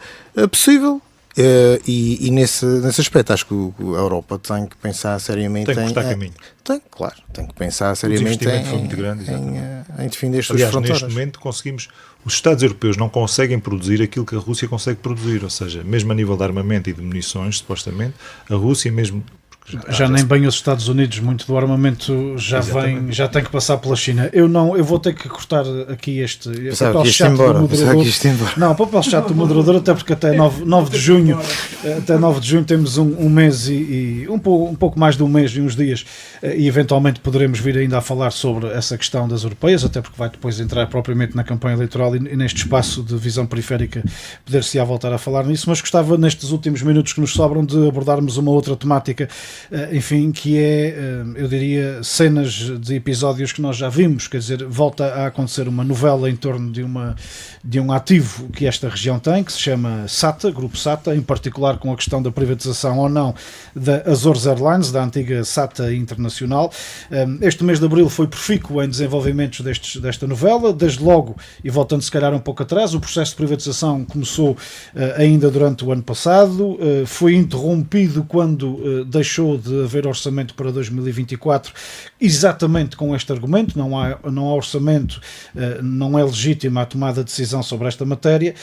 possível. E nesse aspecto acho que a Europa tem que pensar seriamente tem que cortar caminho. Tem que pensar seriamente em defender as suas fronteiras. Neste momento os Estados europeus não conseguem produzir aquilo que a Rússia consegue produzir, ou seja, mesmo a nível de armamento e de munições, supostamente, a Rússia mesmo... Já nem bem os Estados Unidos, muito do armamento já tem que passar pela China. Eu vou ter que cortar aqui este papel chato do moderador. Não, papel chato do moderador, até porque até 9 de junho temos um mês e um pouco mais de um mês e uns dias, e eventualmente poderemos vir ainda a falar sobre essa questão das europeias, até porque vai depois entrar propriamente na campanha eleitoral e neste espaço de visão periférica poder-se-á voltar a falar nisso, mas gostava nestes últimos minutos que nos sobram de abordarmos uma outra temática, enfim, que é, eu diria, cenas de episódios que nós já vimos, quer dizer, volta a acontecer uma novela em torno de um ativo que esta região tem, que se chama SATA, Grupo SATA, em particular com a questão da privatização ou não da Azores Airlines, da antiga SATA Internacional. Este mês de abril foi profícuo em desenvolvimentos desta novela, desde logo, e voltando se calhar um pouco atrás, o processo de privatização começou ainda durante o ano passado, foi interrompido quando deixou de haver orçamento para 2024, exatamente com este argumento, não há orçamento, não é legítima a tomada de decisão sobre esta matéria,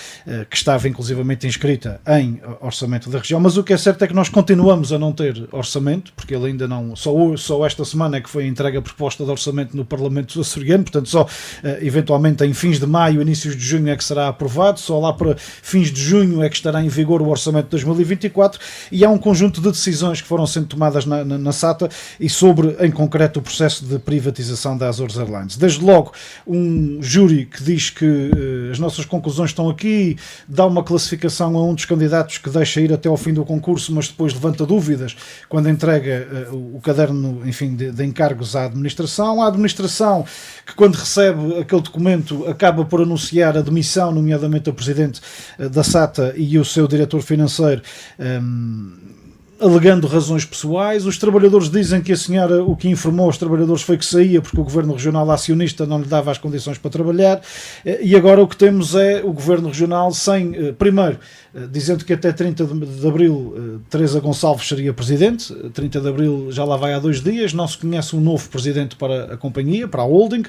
que estava inclusivamente inscrita em orçamento da região, mas o que é certo é que nós continuamos a não ter orçamento, porque ele ainda não, só esta semana é que foi entregue a proposta de orçamento no Parlamento açoriano, portanto só eventualmente em fins de maio, inícios de junho é que será aprovado, só lá para fins de junho é que estará em vigor o orçamento de 2024, e há um conjunto de decisões que foram sendo tomadas na SATA e sobre, em concreto, o processo de privatização da Azores Airlines. Desde logo, um júri que diz que as nossas conclusões estão aqui, dá uma classificação a um dos candidatos que deixa ir até ao fim do concurso, mas depois levanta dúvidas quando entrega o caderno, enfim, de encargos à administração. A administração, que quando recebe aquele documento, acaba por anunciar a demissão, nomeadamente o presidente da SATA e o seu diretor financeiro, alegando razões pessoais. Os trabalhadores dizem que a senhora o que informou aos trabalhadores foi que saía porque o governo regional acionista não lhe dava as condições para trabalhar, e agora o que temos é o governo regional primeiro, dizendo que até 30 de abril Teresa Gonçalves seria presidente. 30 de abril já lá vai há 2 dias, não se conhece um novo presidente para a companhia, para a holding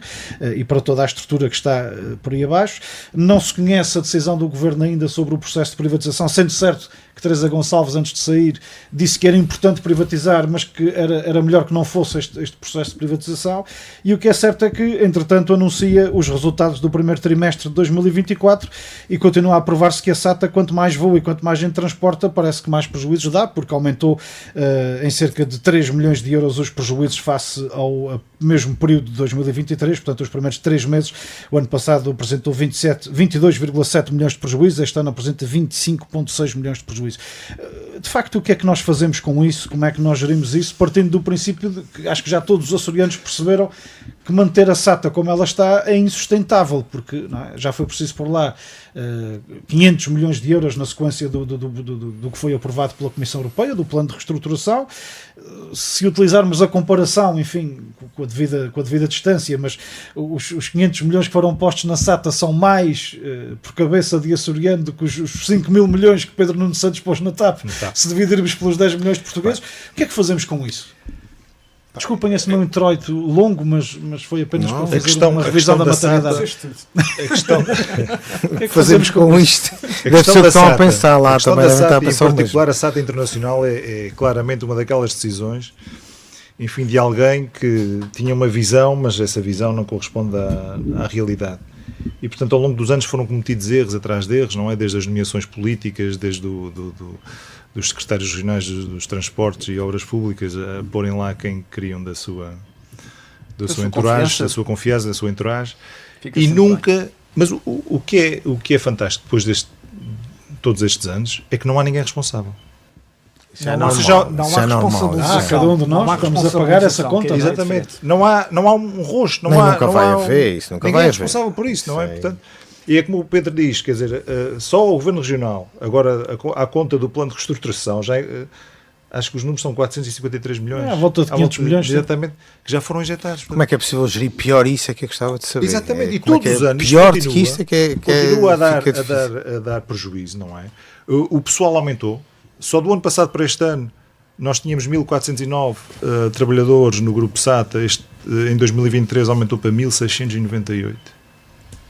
e para toda a estrutura que está por aí abaixo. Não se conhece a decisão do governo ainda sobre o processo de privatização, sendo certo que Teresa Gonçalves, antes de sair, disse que era importante privatizar, mas que era melhor que não fosse este processo de privatização. E o que é certo é que, entretanto, anuncia os resultados do primeiro trimestre de 2024 e continua a provar-se que a SATA, quanto mais voa e quanto mais gente transporta, parece que mais prejuízos dá, porque aumentou em cerca de 3 milhões de euros os prejuízos face ao mesmo período de 2023, portanto, os primeiros 3 meses. O ano passado apresentou 22,7 milhões de prejuízos, este ano apresenta 25,6 milhões de prejuízos. De facto, o que é que nós fazemos com isso? Como é que nós gerimos isso? Partindo do princípio de que acho que já todos os açorianos perceberam que manter a SATA como ela está é insustentável, porque já foi preciso pôr lá 500 milhões de euros na sequência do que foi aprovado pela Comissão Europeia, do plano de reestruturação. Se utilizarmos a comparação, enfim, com a devida distância, mas os 500 milhões que foram postos na SATA são mais por cabeça de açoriano do que os 5 mil milhões que Pedro Nuno Santos pôs na TAP, se dividirmos pelos 10 milhões de portugueses. O que é que fazemos com isso? Desculpem esse meu introito longo, mas foi apenas para fazer uma revisão da maternidade. A questão, O que fazemos com isto? Deve ser o que estão a pensar lá também. Em particular, a SATA Internacional é claramente uma daquelas decisões, enfim, de alguém que tinha uma visão, mas essa visão não corresponde à realidade. E, portanto, ao longo dos anos foram cometidos erros atrás de erros, não é? Desde as nomeações políticas, desde dos secretários regionais dos transportes e obras públicas a porem lá quem queriam da sua entourage, da sua confiança, da sua entourage. E nunca... Bem. Mas o que é fantástico depois de todos estes anos é que não há ninguém responsável. Não há responsabilidade. Cada um de nós estamos a pagar essa conta. Exatamente. Não há um rosto. Nunca vai haver isso. Ninguém é responsável por isso, não é? Portanto, e é como o Pedro diz, quer dizer, só o Governo Regional, agora à conta do plano de reestruturação, já acho que os números são 453 milhões. À volta de 500 milhões. Exatamente, que já foram injetados. Como é que é possível gerir pior isso? É que eu gostava de saber. Exatamente, e todos os anos pior do que isto continua a dar prejuízo, não é? O pessoal aumentou. Só do ano passado para este ano nós tínhamos 1.409 trabalhadores no grupo SATA, em 2023 aumentou para 1.698.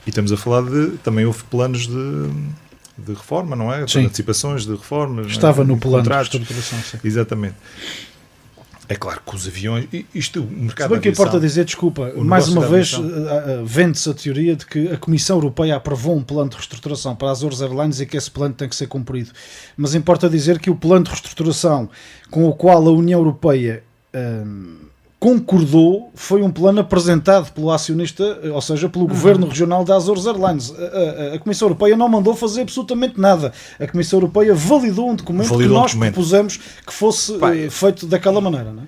E estamos a falar também houve planos de reforma, não é? Sim. Antecipações de reformas. Estava no plano de reestruturação. Exatamente. É claro que os aviões... o mercado se bem que importa dizer, desculpa, mais uma vez vende-se a teoria de que a Comissão Europeia aprovou um plano de reestruturação para as Azores Airlines e que esse plano tem que ser cumprido. Mas importa dizer que o plano de reestruturação com o qual a União Europeia concordou foi um plano apresentado pelo acionista, ou seja, pelo Governo Regional da Azores Airlines. A Comissão Europeia não mandou fazer absolutamente nada. A Comissão Europeia validou um documento que nós propusemos que fosse feito daquela maneira, não é?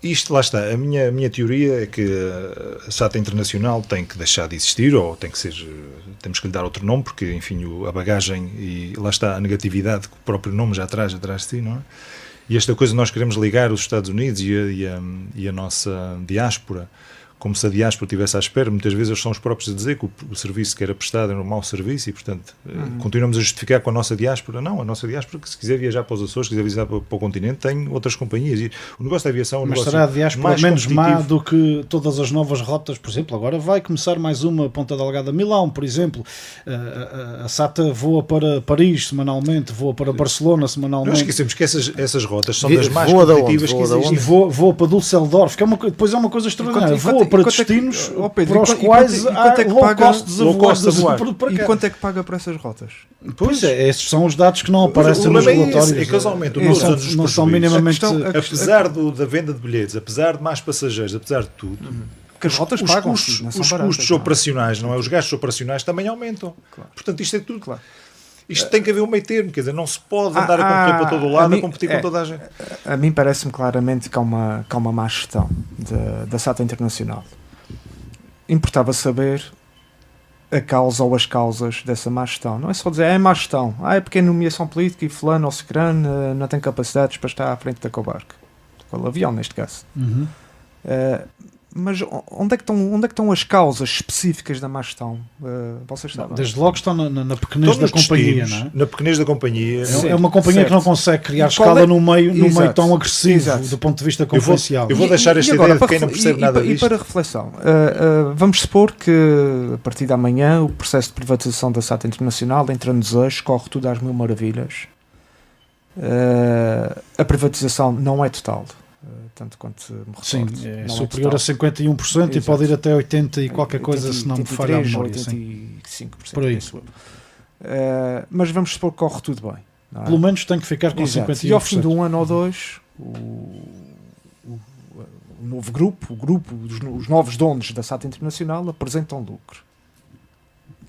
Isto lá está. A minha teoria é que a SATA Internacional tem que deixar de existir, ou temos que lhe dar outro nome, porque, enfim, a bagagem e lá está a negatividade que o próprio nome já traz atrás de si, não é? E esta coisa nós queremos ligar os Estados Unidos e a nossa diáspora, como se a diáspora estivesse à espera. Muitas vezes eles são os próprios a dizer que o serviço que era prestado era um mau serviço e, portanto, continuamos a justificar com a nossa diáspora. Não, a nossa diáspora, que se quiser viajar para os Açores, se quiser viajar para o continente, tem outras companhias. E o negócio da aviação é um Mas negócio será a diáspora mais menos má do que todas as novas rotas? Por exemplo, agora vai começar mais uma Ponta Delgada Milão, por exemplo. A SATA voa para Paris semanalmente, voa para Barcelona semanalmente. Não esquecemos que essas rotas são das mais competitivas que existem. E voa para Düsseldorf, que depois é uma coisa extraordinária. Voa para destinos para os quais há low cost de voar. E quanto é que paga para essas rotas? Pois é, esses são os dados que não aparecem nos relatórios. É casualmente, não são minimamente... Apesar da venda de bilhetes, apesar de mais passageiros, apesar de tudo, que as rotas os pagam, custos operacionais, não é? Os gastos operacionais também aumentam. Claro. Portanto, isto é tudo. Claro. Isto tem que haver um meio termo, quer dizer, não se pode andar a competir para todo o lado, a competir com toda a gente. A mim parece-me claramente que há uma má gestão da SATA Internacional. Importava saber a causa ou as causas dessa má gestão. Não é só dizer, é má gestão. É porque é nomeação política e fulano ou cicrano não tem capacidades para estar à frente da Cobarca. Com o avião, neste caso. Mas onde é que estão as causas específicas da má gestão? Vocês sabem? Desde logo estão na pequenez da companhia, não é? Na pequenez da companhia. É uma companhia que não consegue criar escala no meio tão agressivo do ponto de vista concorrencial. Eu vou deixar esta ideia de quem não percebe nada disto. E para reflexão, vamos supor que a partir de amanhã o processo de privatização da SATA Internacional entra-nos hoje, corre tudo às mil maravilhas. A privatização não é total. Tanto quanto me recordo. Sim, é superior a 51% e pode ir até 80% e qualquer coisa, se não me falha a memória. 85%. Por aí. Mas vamos supor que corre tudo bem. Não é? Pelo menos tem que ficar com 51%. E ao fim de um ano ou dois, o novo grupo, os novos donos da SATA Internacional apresentam lucro.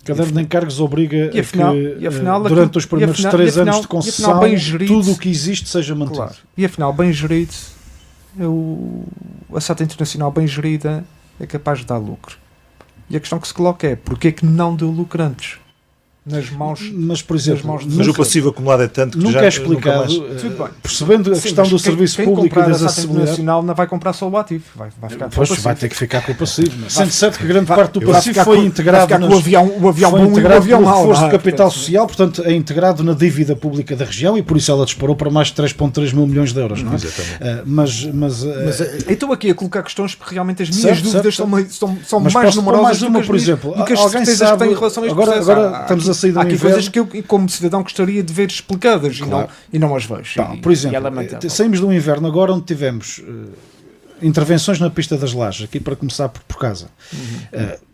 Caderno de encargos obriga E afinal- a e afinal, que durante aquilo- os primeiros e afinal- 3 e anos afinal- de e afinal concessão, bem gerido. tudo o que existe seja mantido. Claro. E afinal, bem gerido, a SATA Internacional bem gerida é capaz de dar lucro. E a questão que se coloca é, porquê é que não deu lucro antes? Nas mãos... Mas, por exemplo, mãos de- Mas o passivo acumulado é tanto que nunca já é explicado, nunca mais- Tudo bem. percebendo a Sim, questão mas do quem- serviço quem público e comprar das a SATA acessibilidades. Internacional não vai comprar só o ativo, vai ficar com o Pois, passivo. vai ter que ficar com o passivo. Sendo certo que grande Vai- parte do vai passivo ficar foi com- integrado vai ficar com o avião foi bom e o integrado avião pelo mau. reforço não de é? capital Portanto, social, portanto é integrado na dívida pública da região e por isso ela disparou para mais de 3,3 mil milhões de euros, não é? Exatamente. Mas Estou aqui a colocar questões porque realmente as minhas Certo, dúvidas certo. são Mas mais posso pôr numerosas mais uma, do que as por minhas- exemplo, do que as alguém certezas sabe- que tenho em relação a este agora- processo. agora Há estamos aqui- a sair do há aqui inverno. coisas que eu, como cidadão, gostaria de ver explicadas Claro. e não as vejo. Pá, E- por exemplo, e é lamentável. saímos do inverno agora onde tivemos intervenções na pista das Lajes, aqui para começar por casa.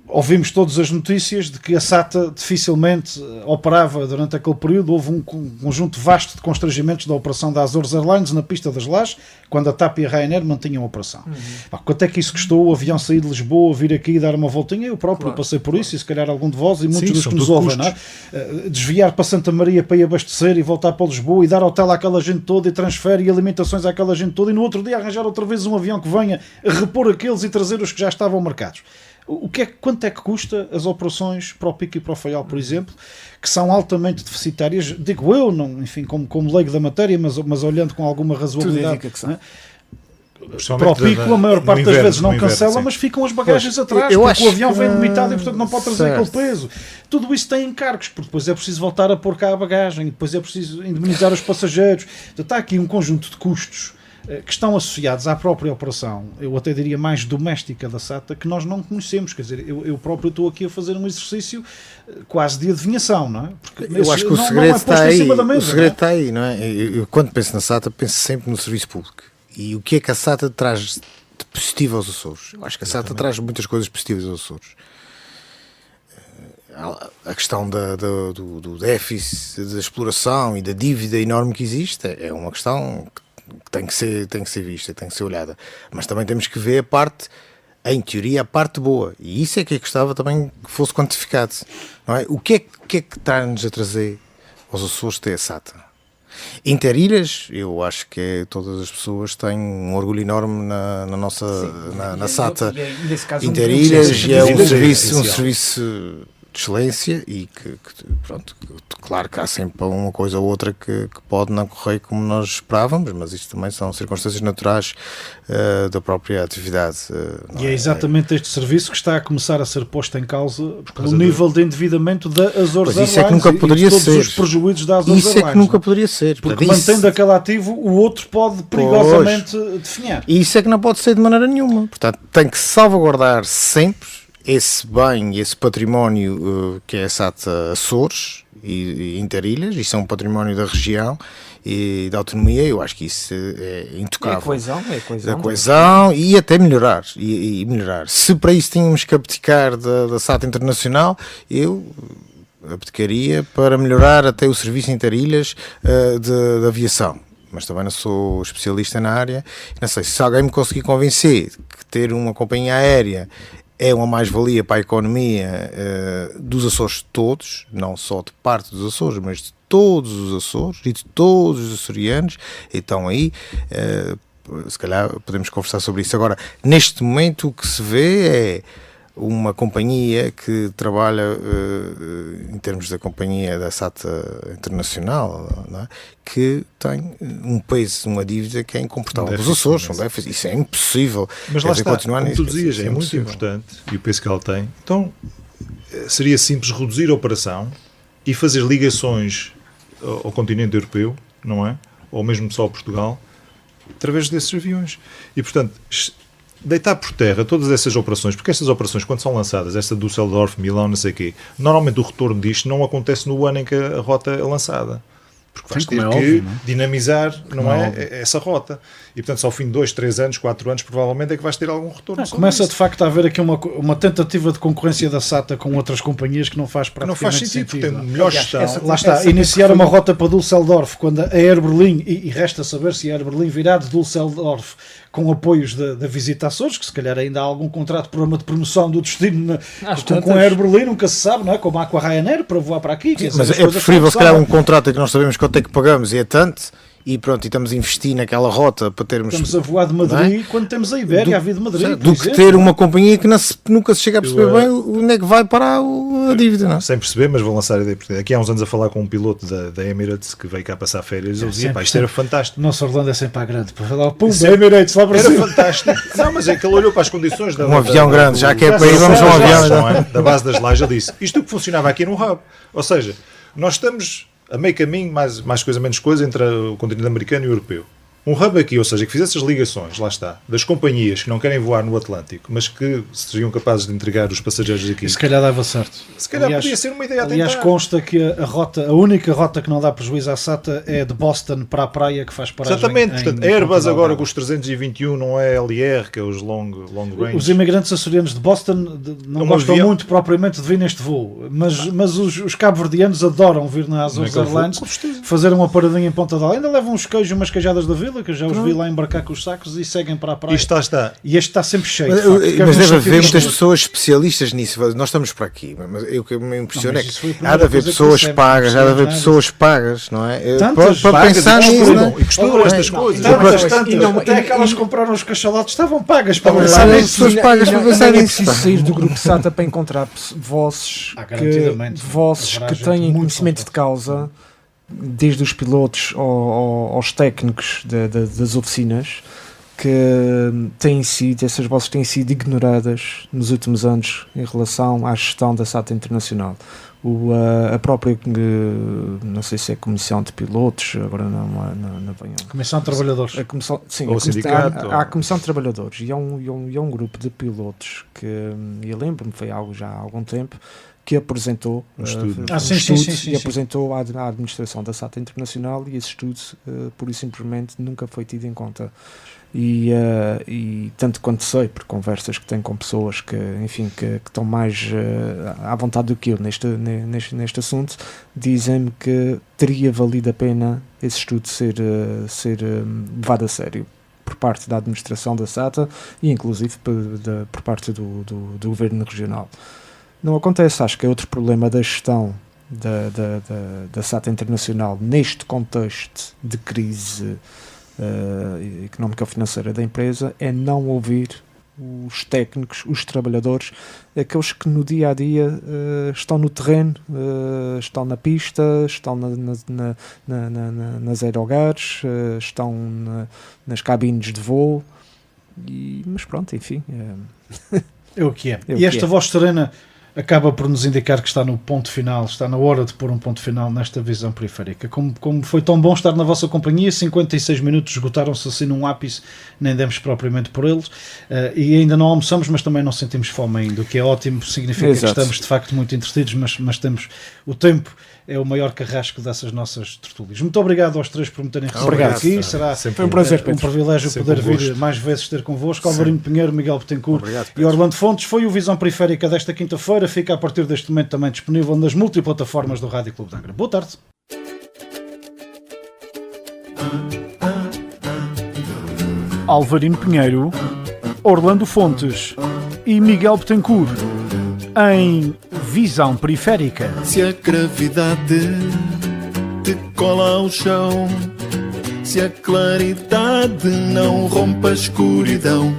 Ouvimos todas as notícias de que a SATA dificilmente operava durante aquele período. Houve um conjunto vasto de constrangimentos da operação da Azores Airlines na pista das Lajes, quando a TAP e a Ryanair mantinham a operação. Pá, quanto é que isso custou? O avião sair de Lisboa, vir aqui e dar uma voltinha? Eu próprio passei por isso, e se calhar algum de vós e muitos Sim, dos são que nos tudo ouvem, não é? Desviar para Santa Maria para ir abastecer e voltar para Lisboa e dar hotel àquela gente toda e transfer e alimentações àquela gente toda e no outro dia arranjar outra vez um avião que venha repor aqueles e trazer os que já estavam marcados. Quanto é que custa as operações para o Pico e para o Faial, por exemplo, que são altamente deficitárias? Digo eu, não, enfim, como leigo da matéria, mas olhando com alguma razoabilidade. indica que são. Não é? Para o Principalmente Pico, a maior no parte das inverno, vezes não no inverno, cancela, sim. mas ficam as bagagens atrás, eu porque acho o avião vem que- limitado e, portanto, não pode trazer certo. aquele peso. Tudo isso tem encargos, porque depois é preciso voltar a pôr cá a bagagem, depois é preciso indemnizar os passageiros. Então, está aqui um conjunto de custos que estão associados à própria operação, eu até diria mais doméstica da SATA, que nós não conhecemos. Quer dizer, eu próprio estou aqui a fazer um exercício quase de adivinhação, não é? Porque Eu acho que o não segredo é posto está em aí. cima da mesa, O segredo não é? está aí, não é? Eu, quando penso na SATA, penso sempre no serviço público. E o que é que a SATA traz de positivo aos Açores? Eu acho que a SATA traz muitas coisas positivas aos Açores. A questão do déficit, da exploração e da dívida enorme que existe é uma questão que tem que ser vista, tem que ser olhada. Mas também temos que ver a parte, em teoria, a parte boa. E isso é que eu gostava também que fosse quantificado. Não é? O que é que está-nos a trazer aos Açores ter a SATA? Interilhas, eu acho que todas as pessoas têm um orgulho enorme na nossa na SATA. Interilhas é um serviço de excelência e pronto, claro que há sempre uma coisa ou outra que pode não correr como nós esperávamos, mas isto também são circunstâncias naturais da própria atividade. E é exatamente este serviço que está a começar a ser posto em causa pelo nível de endividamento da Azores Pois isso é que Airlines nunca poderia e de todos ser. os prejuízos da Azores Isso é Airlines. que nunca não é? poderia ser. Porque Portanto, isso- mantendo aquele ativo, o outro pode perigosamente definhar. E isso é que não pode ser de maneira nenhuma. Portanto, tem que salvaguardar sempre esse bem, esse património que é a SATA Açores e Interilhas. Isso é um património da região e da autonomia. Eu acho que isso é intocável. É coesão. Da coesão e até melhorar, e melhorar. Se para isso tínhamos que abdicar da SATA Internacional, eu abdicaria para melhorar até o serviço Interilhas de aviação. Mas também não sou especialista na área. Não sei, se alguém me conseguir convencer que ter uma companhia aérea é uma mais-valia para a economia dos Açores todos, não só de parte dos Açores, mas de todos os Açores e de todos os açorianos, então aí se calhar podemos conversar sobre isso. Agora, neste momento o que se vê é uma companhia que trabalha em termos da companhia da SATA Internacional, não é? Que tem um peso, uma dívida que é incomportável. Os Açores, isso é impossível. Mas Quer lá dizer, está, continuar como nisso, tu dizias, isso é muito impossível. importante e o peso que ela tem. Então, seria simples reduzir a operação e fazer ligações ao continente europeu, não é? Ou mesmo só a Portugal, através desses aviões. E, portanto, deitar por terra todas essas operações, porque estas operações, quando são lançadas, esta do Düsseldorf, Milão, não sei o quê, normalmente o retorno disto não acontece no ano em que a rota é lançada. porque vais Sim, ter como é que óbvio, não é? dinamizar Como é óbvio. essa rota. E portanto, só ao fim de 2, 3 anos, 4 anos, provavelmente é que vais ter algum retorno. sobre Começa isso. de facto a haver aqui uma tentativa de concorrência da SATA com outras companhias que não faz Que não praticamente faz sentido, porque não é? tem melhor gestão. Lá está, iniciar uma rota para Düsseldorf quando a Air Berlin, e resta saber se a Air Berlin virá de Düsseldorf com apoios da Visita Açores, que se calhar ainda há algum contrato, programa de promoção do destino com a Air Berlin, nunca se sabe, não é? Como há com a Ryanair para voar para aqui. Quer dizer, Mas as é coisas preferível, se calhar, começaram. um contrato que nós sabemos quanto é que pagamos e é tanto, e pronto, e estamos a investir naquela rota para termos. Estamos a voar de Madrid quando temos a Ibéria a vir de Madrid. Do que ter uma companhia que nunca se chega a perceber bem onde é que vai parar a dívida, não é? Sem perceber, mas vou lançar a ideia. Porque aqui há uns anos a falar com um piloto da Emirates que veio cá passar férias. Ele dizia, pá, isto era fantástico. O nosso Orlando é sempre à grande. Pum, Emirates lá para Era cima. fantástico. Não, mas é que ele olhou para as condições da Avião grande, já que é para ir, vamos a um avião. não é? Da base das lajes. Ele disse, isto que funcionava aqui no hub. Ou seja, nós estamos a meio caminho, mais coisa menos coisa, entre o continente americano e o europeu. Um hub aqui, ou seja, que fizesse as ligações, lá está, das companhias que não querem voar no Atlântico, mas que seriam capazes de entregar os passageiros aqui. E se calhar dava certo. Se calhar podia ser uma ideia a Aliás, tentar. consta que a única rota que não dá prejuízo à SATA é de Boston para a praia, que faz paragem. Exatamente, portanto, a em Airbus Portugal. agora com os 321 não é LR, que é os long range. Os imigrantes açorianos de Boston não Um gostam avião. muito propriamente de vir neste voo, mas os cabo-verdianos adoram vir na Azores Naquele voo, Airlines, com certeza. fazer uma paradinha em Ponta Delgada. Ainda levam uns queijos, umas queijadas da vila, que eu já os vi lá embarcar com os sacos e seguem para a praia. Isto está. E este está sempre cheio. Mas, de facto, quer mas no deve sentido haver de- muitas pessoas especialistas nisso. Nós estamos para aqui, mas o que me impressiona Não, é mas isso foi a que primeira há de haver coisa que pessoas dissemos, pagas, não há de haver percebemos pessoas pagas, não é? Tantas Para pagas pensar e nisso, costumam, não é? e costumam estas coisas. Não, mas Não, tantas, e não- até e- aquelas e- que compraram os cachalotes estavam pagas para Mas pensar há nisso. pessoas pagas para pensar não é nisso. preciso sair do grupo SATA para encontrar vozes garantidamente. que Haverá gente têm muito conhecimento de causa, desde os pilotos aos técnicos das oficinas, que essas vozes têm sido ignoradas nos últimos anos em relação à gestão da SATA Internacional. A própria, não sei se é Comissão de Pilotos, agora não venho. Comissão de Trabalhadores. A comissão, sim, Ou a sindicato, há a ou- Comissão de Trabalhadores e há um grupo de pilotos que, eu lembro-me, foi algo já há algum tempo, que apresentou estudo. Sim. e apresentou à administração da SATA Internacional, e esse estudo, pura e simplesmente, nunca foi tido em conta. E tanto quanto sei, por conversas que tenho com pessoas que estão mais à vontade do que eu neste assunto, dizem-me que teria valido a pena esse estudo ser levado a sério por parte da administração da SATA e inclusive por parte do governo regional. Não acontece. Acho que é outro problema da gestão da SATA Internacional neste contexto de crise económica ou financeira da empresa, é não ouvir os técnicos, os trabalhadores, aqueles que no dia a dia estão no terreno, estão na pista, estão nas aerogares, estão nas cabines de voo, mas pronto, enfim. É o que é. É o E que esta é. voz serena acaba por nos indicar que está no ponto final, está na hora de pôr um ponto final nesta visão periférica. Como foi tão bom estar na vossa companhia, 56 minutos esgotaram-se assim num ápice, nem demos propriamente por eles, e ainda não almoçamos, mas também não sentimos fome ainda, o que é ótimo, significa Exato. que estamos de facto muito entretidos, mas temos o tempo. É o maior carrasco dessas nossas tertúlias. Muito obrigado aos três por me terem recebido Obrigado. aqui. Será Sempre Foi um prazer, um Pedro. privilégio Sempre poder um vir gosto. mais vezes ter convosco. Alvarinho Pinheiro, Miguel Betancourt Obrigado, e Pedro. Orlando Fontes. Foi o Visão Periférica desta quinta-feira. Fica a partir deste momento também disponível nas multiplataformas do Rádio Clube de Angra. Boa tarde. Alvarinho Pinheiro, Orlando Fontes e Miguel Betancourt em Visão Periférica. Se a gravidade te cola ao chão, se a claridade não rompe a escuridão,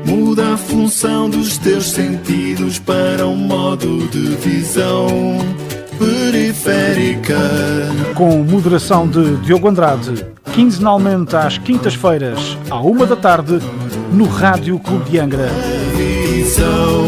muda a função dos teus sentidos para um modo de visão periférica. Com moderação de Diogo Andrade, quinzenalmente às quintas-feiras, à 1 da tarde, no Rádio Clube de Angra. Visão